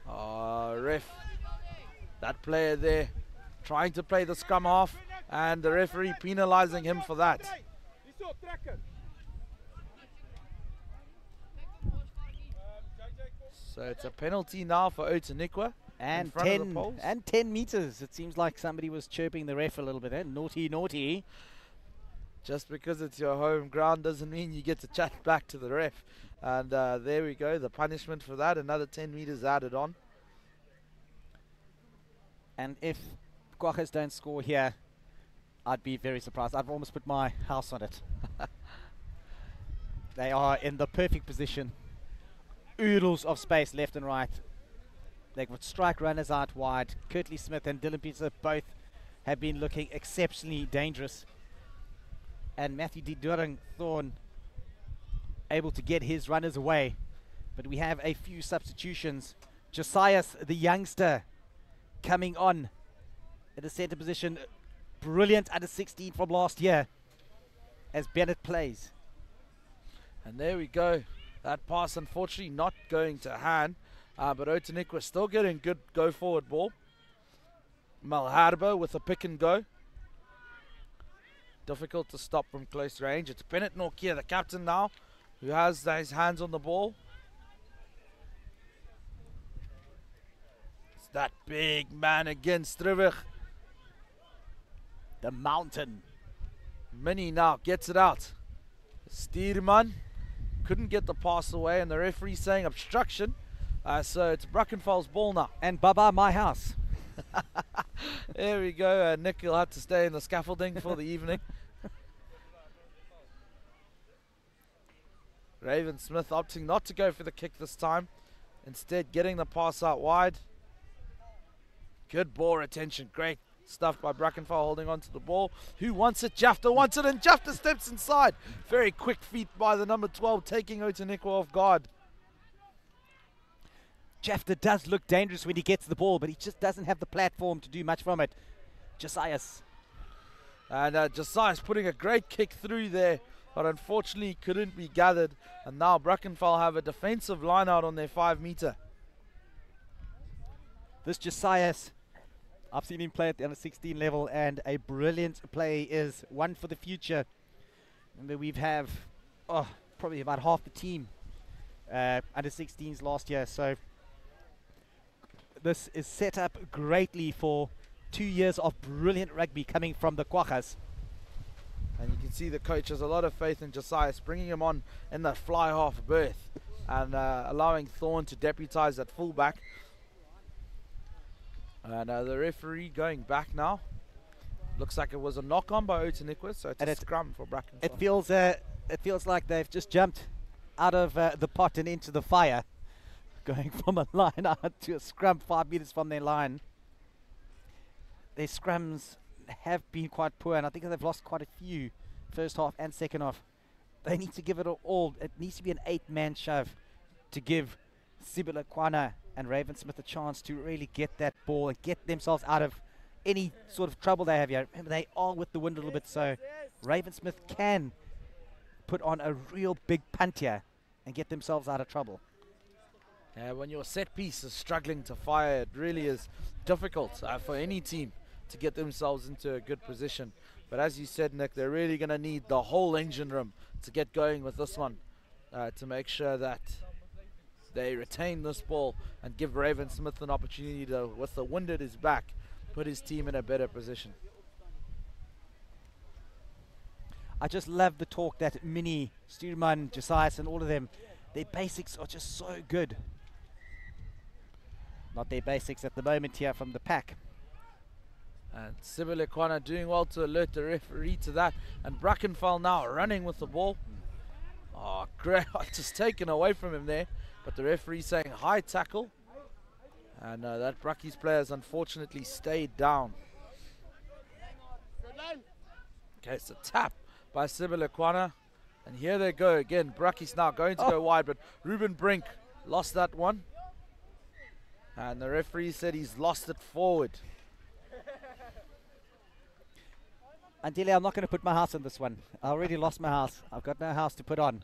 Ref, that player there trying to play the scrum half, and the referee penalizing him for that. So it's a penalty now for Outeniqua. And 10 meters. It seems like somebody was chirping the ref a little bit. Naughty, naughty. Just because it's your home ground doesn't mean you get to chat back to the ref. And there we go, the punishment for that. Another 10 meters added on. And if Quackers don't score here, I'd be very surprised. I've almost put my house on it. They are in the perfect position. Oodles of space left and right. They've got strike runners out wide. Curtly Smith and Dylan Peter both have been looking exceptionally dangerous. And Matthew De Doorn Thorn able to get his runners away. But we have a few substitutions. Josias, the youngster, coming on in the center position. Brilliant under 16 from last year as Bennett plays. And there we go. That pass unfortunately not going to hand. But Outeniqua still getting good go forward ball. Malharba with a pick and go. Difficult to stop from close range. It's Bennett Norkia, the captain now, who has his hands on the ball. It's that big man again, Strivig. The mountain. Mini now gets it out. Stierman couldn't get the pass away, and the referee saying obstruction. So it's Brackenfell's ball now. And bye-bye my house. There we go. Nick will have to stay in the scaffolding for the evening. Raven Smith opting not to go for the kick this time. Instead getting the pass out wide. Good ball retention. Great stuff by Brackenfell holding on to the ball. Who wants it? Jafta wants it, and Jafta steps inside. Very quick feet by the number 12, taking Outeniqua off guard. Jafta does look dangerous when he gets the ball, but he just doesn't have the platform to do much from it. Josias. And Josias putting a great kick through there, but unfortunately couldn't be gathered. And now Brackenfell have a defensive line out on their 5 meter. This Josias I've seen him play at the under 16 level, and a brilliant play is one for the future. Remember, we've probably about half the team under 16s last year, so this is set up greatly for 2 years of brilliant rugby coming from the Quaggas. And you can see the coach has a lot of faith in Josias, bringing him on in that fly half berth and allowing Thorn to deputise at fullback. And the referee going back now. Looks like it was a knock on by Outeniqua, so it's a scrum for Brackenfell. It feels like they've just jumped out of the pot and into the fire, going from a line out to a scrum 5 meters from their line. Their scrums have been quite poor, and I think they've lost quite a few first half and second half. They need to give it all. It needs to be an 8-man shove to give Outeniqua and Raven Smith a chance to really get that ball and get themselves out of any sort of trouble they have here. Remember, they are with the wind a little bit, so Raven Smith can put on a real big punt here and get themselves out of trouble. When your set piece is struggling to fire, it really is difficult for any team to get themselves into a good position. But as you said, Nick, they're really going to need the whole engine room to get going with this one, to make sure that they retain this ball and give Raven Smith an opportunity to, with the wind at his back, put his team in a better position. I just love the talk that Mini, Stuurman, Josias and all of them, their basics are just so good. Not their basics at the moment here from the pack. And Outeniqua doing well to alert the referee to that. And Brackenfell now running with the ball. Oh, great. Just taken away from him there. But the referee saying high tackle. And that Brackies player has unfortunately stayed down. Okay, it's a tap by Outeniqua. And here they go again. Brackies now going to go wide, but Ruben Brink lost that one. And the referee said he's lost it forward. Andile, I'm not going to put my house on this one. I already lost my house. I've got no house to put on.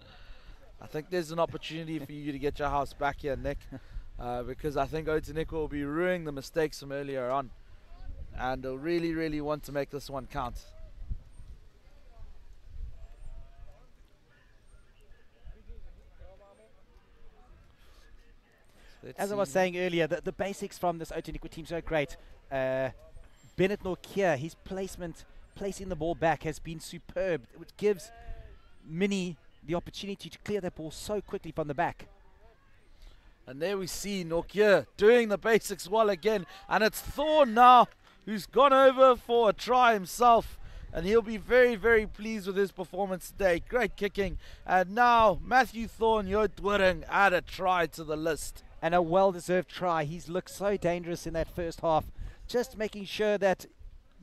I think there's an opportunity for you to get your house back here, Nick, because I think Outeniqua will be ruining the mistakes from earlier on. And they'll really, really want to make this one count. As I was saying earlier, the basics from this Outeniqua team are great. Bennett Norkia, his placing the ball back has been superb, which gives Mini the opportunity to clear that ball so quickly from the back. And there we see Norkia doing the basics well again. And it's Thorn now who's gone over for a try himself. And he'll be very, very pleased with his performance today. Great kicking. And now Matthew Thorn, your Dwiring, add a try to the list. And a well-deserved try. He's looked so dangerous in that first half. Just making sure that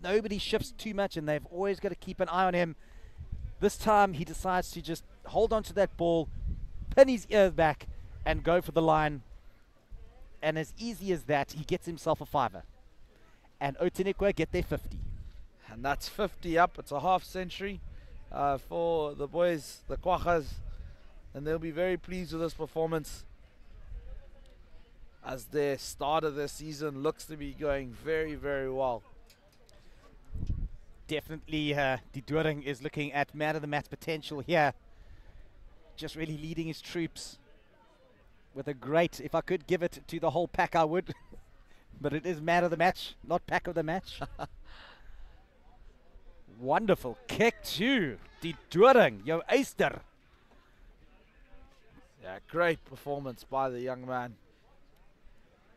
nobody shifts too much, and they've always got to keep an eye on him. This time he decides to just hold on to that ball, pin his ears back, and go for the line. And as easy as that, he gets himself a fiver. And Outeniqua get their 50. And that's 50 up. It's a half century for the boys, the Quaggas. And they'll be very pleased with this performance, as their start of the season looks to be going very, very well. Definitely De Doring is looking at man of the match potential here. Just really leading his troops with a great, if I could give it to the whole pack I would, but it is man of the match, not pack of the match. Wonderful kick too, De Doring, your Easter. Yeah, great performance by the young man.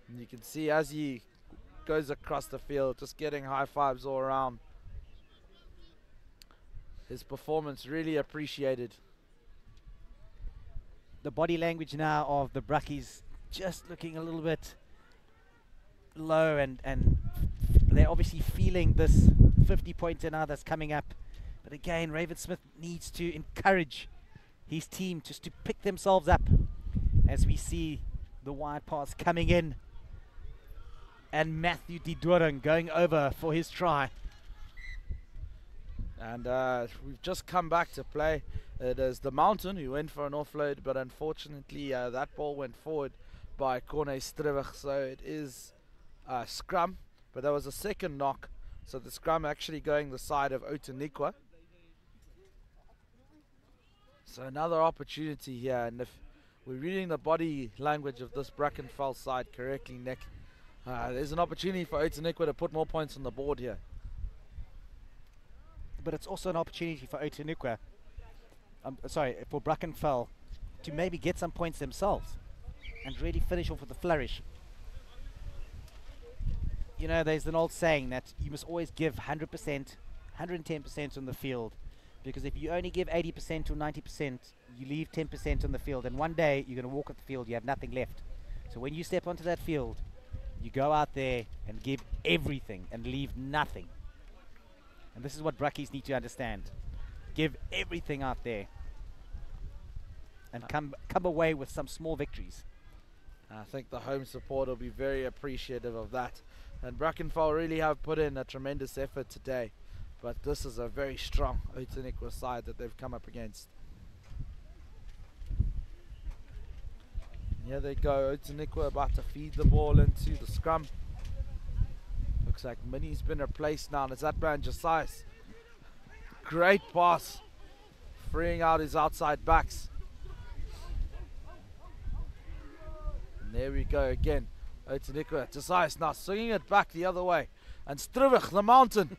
And you can see as he goes across the field, just getting high fives all around. His performance really appreciated. The body language now of the Brackies just looking a little bit low, and they're obviously feeling this 50-pointer now that's coming up. But again, Raven Smith needs to encourage his team just to pick themselves up as we see the wide pass coming in. And Matthew De Doring going over for his try. And we've just come back to play. It is the Mountain who went for an offload, but unfortunately that ball went forward by Corne Strivig, so it is scrum. but that was a second knock. So the scrum actually going the side of Outeniqua. So another opportunity here, and if we're reading the body language of this Brackenfell side correctly, Nick, there's an opportunity for Outeniqua to put more points on the board here. But it's also an opportunity for Outeniqua, for Brackenfell, to maybe get some points themselves and really finish off with a flourish. You know, there's an old saying that you must always give 100%, 110% on the field, because if you only give 80% or 90%, you leave 10% on the field, and one day you're going to walk at the field, you have nothing left. So when you step onto that field, you go out there and give everything and leave nothing. And this is what Brackies need to understand. Give everything out there and come away with some small victories. I think the home support will be very appreciative of that. And Brackenfell really have put in a tremendous effort today. But this is a very strong Outeniqua side that they've come up against. Here they go, Outeniqua about to feed the ball into the scrum. Looks like Minnie's been replaced now, and it's that man Josias. Great pass, freeing out his outside backs. And there we go again, Outeniqua. Josias now swinging it back the other way. And Strivig, the mountain.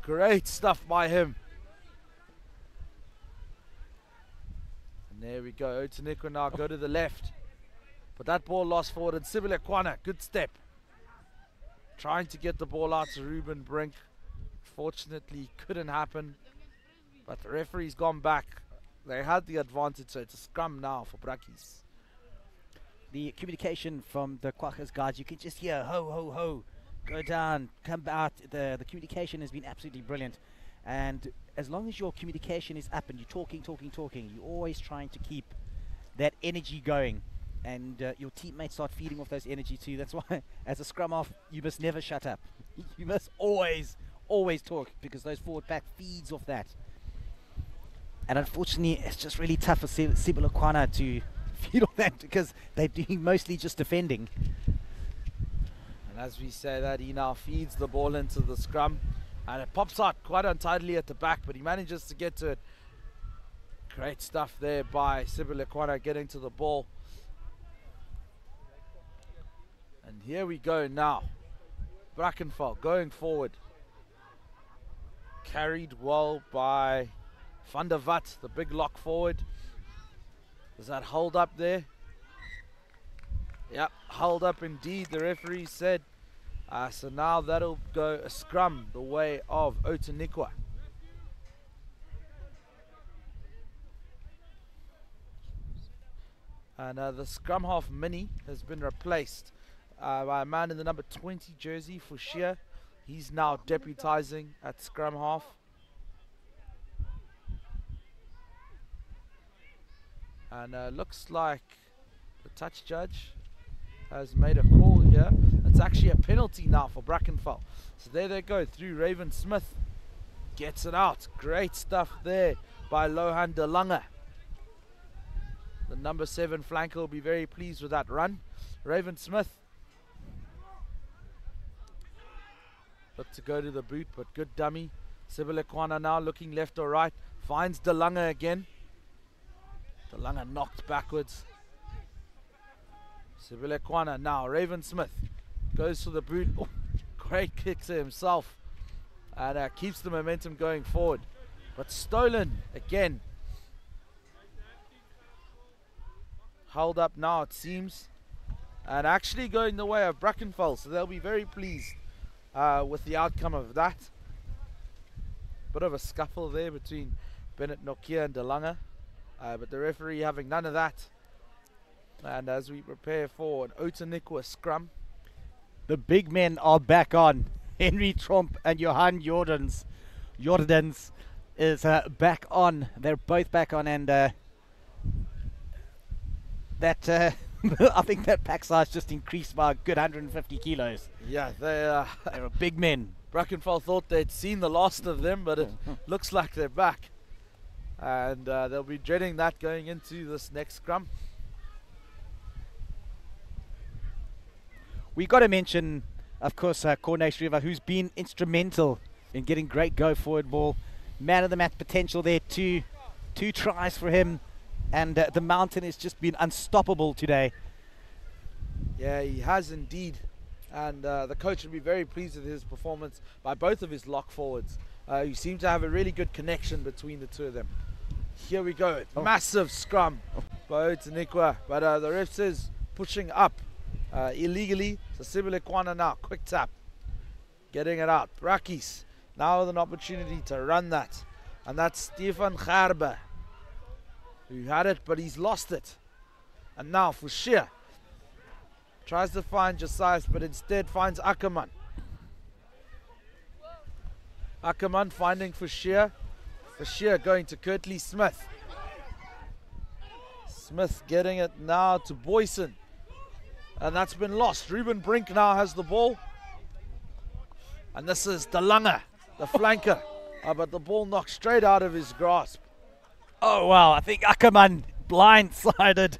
Great stuff by him. And there we go, Outeniqua now go to the left. But that ball lost forward, and Sibilekwana, good step. Trying to get the ball out to Ruben Brink. Fortunately, couldn't happen. But the referee's gone back. They had the advantage, so it's a scrum now for Brackies. The communication from the Quackers guys, you can just hear ho, ho, ho. Go down, come out. The communication has been absolutely brilliant. And as long as your communication is up and you're talking, you're always trying to keep that energy going. And your teammates start feeding off those energy too. That's why, as a scrum half, you must never shut up. You must always talk, because those forward pack feeds off that. And unfortunately, it's just really tough for Sibilekwana to feed off that, because they're doing mostly just defending. And as we say that, he now feeds the ball into the scrum, and it pops out quite untidily at the back, but he manages to get to it. Great stuff there by Sibilekwana getting to the ball. And here we go now. Brackenfell going forward. Carried well by Van der Vat, the big lock forward. Does that hold up there? Yep, hold up indeed, the referee said. So now that'll go a scrum the way of Outeniqua. And the scrum half mini has been replaced by a man in the number 20 jersey for Shea. He's now deputizing at scrum half. And looks like the touch judge has made a call here. It's actually a penalty now for Brackenfell. So there they go, through Raven Smith. Gets it out. Great stuff there by Lohan de Lange. The number 7 flanker will be very pleased with that run. Raven Smith looked to go to the boot, but good dummy. Sibilekwana now looking left or right. Finds de Lange again. De Lange knocked backwards. Sibilekwana now. Raven Smith goes for the boot. Oh, great kick to himself. And keeps the momentum going forward. But stolen again. Held up now, it seems. And actually going the way of Brackenfell. So they'll be very pleased with the outcome of that. Bit of a scuffle there between Bennett Nokia and de Lange. But the referee having none of that. And as we prepare for an Outeniqua scrum. The big men are back on. Henry Tromp and Johan Jordans is back on. They're both back on, and that I think that pack size just increased by a good 150 kilos. Yeah, they're big men. Brackenfell thought they'd seen the last of them, but it looks like they're back. And they'll be dreading that going into this next scrum. We got to mention of course, Cornish River, who's been instrumental in getting great go-forward ball. Man of the match potential there, two tries for him. And the Mountain has just been unstoppable today. Yeah, he has indeed. And the coach will be very pleased with his performance by both of his lock forwards. You seem to have a really good connection between the two of them. Here we go. Massive scrum by Outeniqua. But the ref says pushing up illegally. So Sibile now, quick tap. Getting it out. Brackies now with an opportunity to run that. And that's Stefan Gerber, who had it, but he's lost it. And now Fouchier tries to find Josias, but instead finds Ackerman. Ackerman finding Fouchier. Fouchier going to Kirtley Smith. Smith getting it now to Boyson. And that's been lost. Ruben Brink now has the ball. And this is De Lange, the flanker. But the ball knocked straight out of his grasp. Oh, wow. I think Ackerman blindsided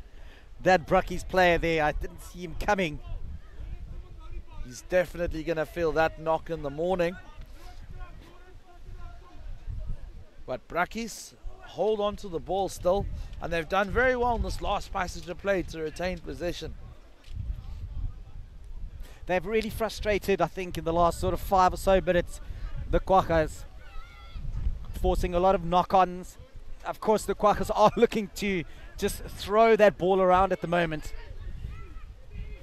that Brackies player there. I didn't see him coming. He's definitely going to feel that knock in the morning. But Brackies hold on to the ball still. And they've done very well in this last passage of play to retain possession. They've really frustrated, I think, in the last sort of 5 or so minutes, the Quackers, forcing a lot of knock-ons. Of course, the Quackers are looking to just throw that ball around at the moment.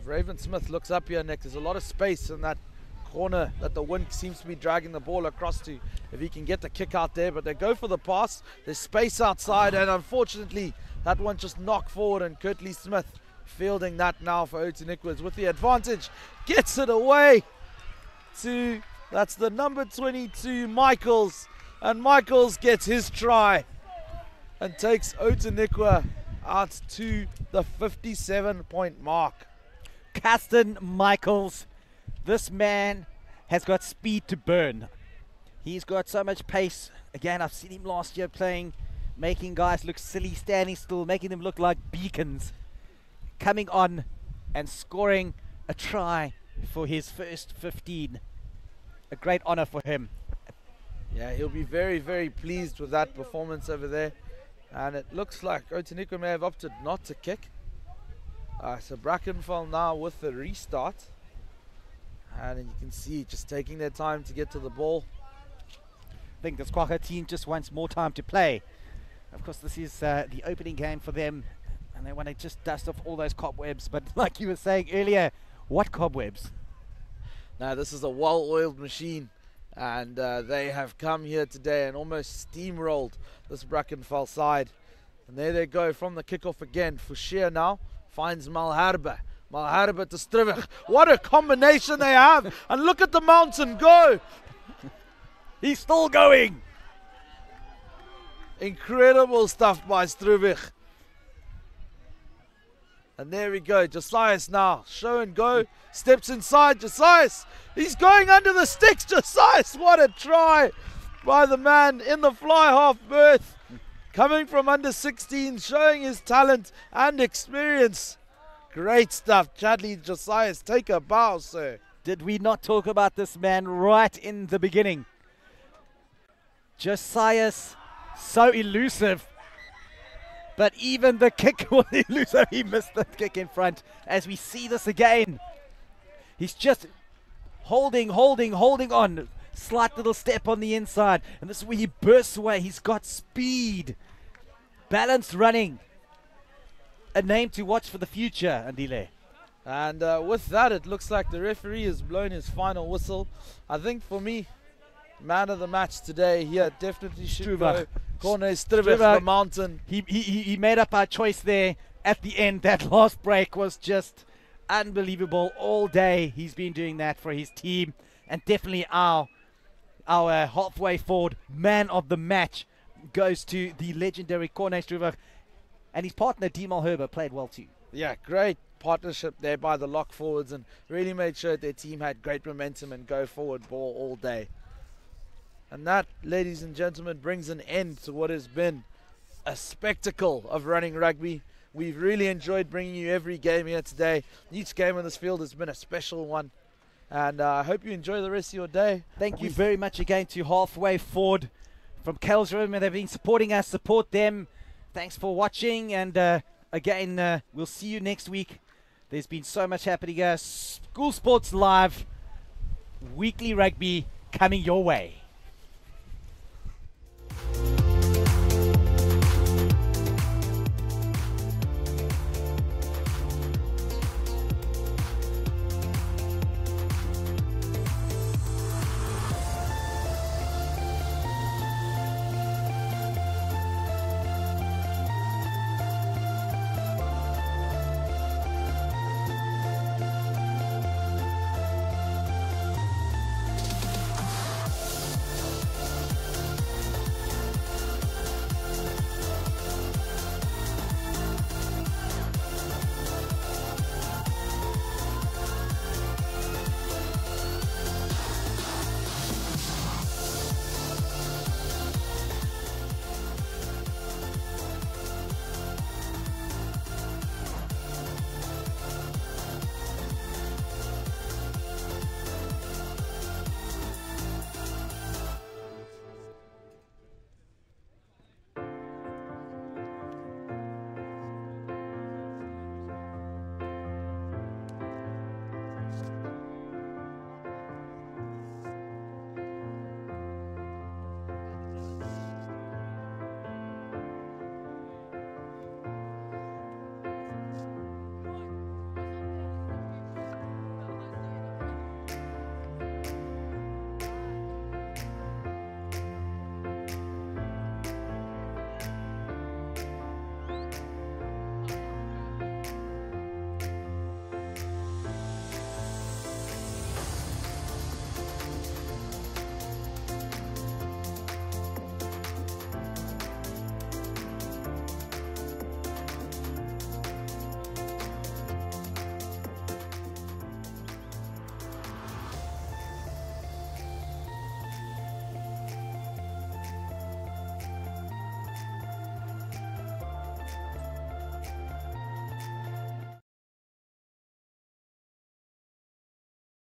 Raven Smith looks up here, Nick. There's a lot of space in that corner that the wind seems to be dragging the ball across to, if he can get the kick out there. But they go for the pass. There's space outside, and unfortunately, that one just knocked forward, and Kirtley Smith fielding that now for Outeniqua with the advantage. Gets it away to, that's the number 22, Michaels. And Michaels gets his try and takes Outeniqua out to the 57-point mark. Caston Michaels, this man has got speed to burn. He's got so much pace. Again, I've seen him last year playing, making guys look silly, standing still, making them look like beacons. Coming on and scoring a try for his first 15. A great honor for him. Yeah, he'll be very, very pleased with that performance over there. And it looks like Outeniqua may have opted not to kick. So Brackenfell now with the restart. And you can see just taking their time to get to the ball. I think the Quacker team just wants more time to play. Of course, this is the opening game for them. And they want to just dust off all those cobwebs. But like you were saying earlier, what cobwebs? Now, this is a well-oiled machine. And they have come here today and almost steamrolled this Brackenfell side. And there they go from the kickoff again. Fouchier now finds Malherbe. Malherbe to Strivig. What a combination they have. And look at the Mountain go. He's still going. Incredible stuff by Strivig. And there we go. Josias now. Show and go. Steps inside. Josias. He's going under the sticks. Josias. What a try by the man in the fly half berth. Coming from under 16. Showing his talent and experience. Great stuff. Chadley Josias. Take a bow, sir. Did we not talk about this man right in the beginning? Josias. So elusive. But even the kick was elusive. He missed the kick in front. As we see this again. He's just holding on. Slight little step on the inside. And this is where he bursts away. He's got speed. Balanced running. A name to watch for the future, Andile. And with that, it looks like the referee has blown his final whistle. I think for me, man of the match today here definitely should go. Corner Strivig, the Mountain. He made up our choice there at the end. That last break was just unbelievable. All day he's been doing that for his team, and definitely our halfway forward man of the match goes to the legendary Corner Strivig, and his partner Demal Herber played well too. Yeah, great partnership there by the lock forwards, and really made sure their team had great momentum and go forward ball all day. And that, ladies and gentlemen, brings an end to what has been a spectacle of running rugby. We've really enjoyed bringing you every game here today. Each game on this field has been a special one. And I hope you enjoy the rest of your day. Thank you very much again to Halfway Forward from Kelsroom, and they've been supporting us. Support them. Thanks for watching, and again, we'll see you next week. There's been so much happening. School Sports Live, weekly rugby coming your way.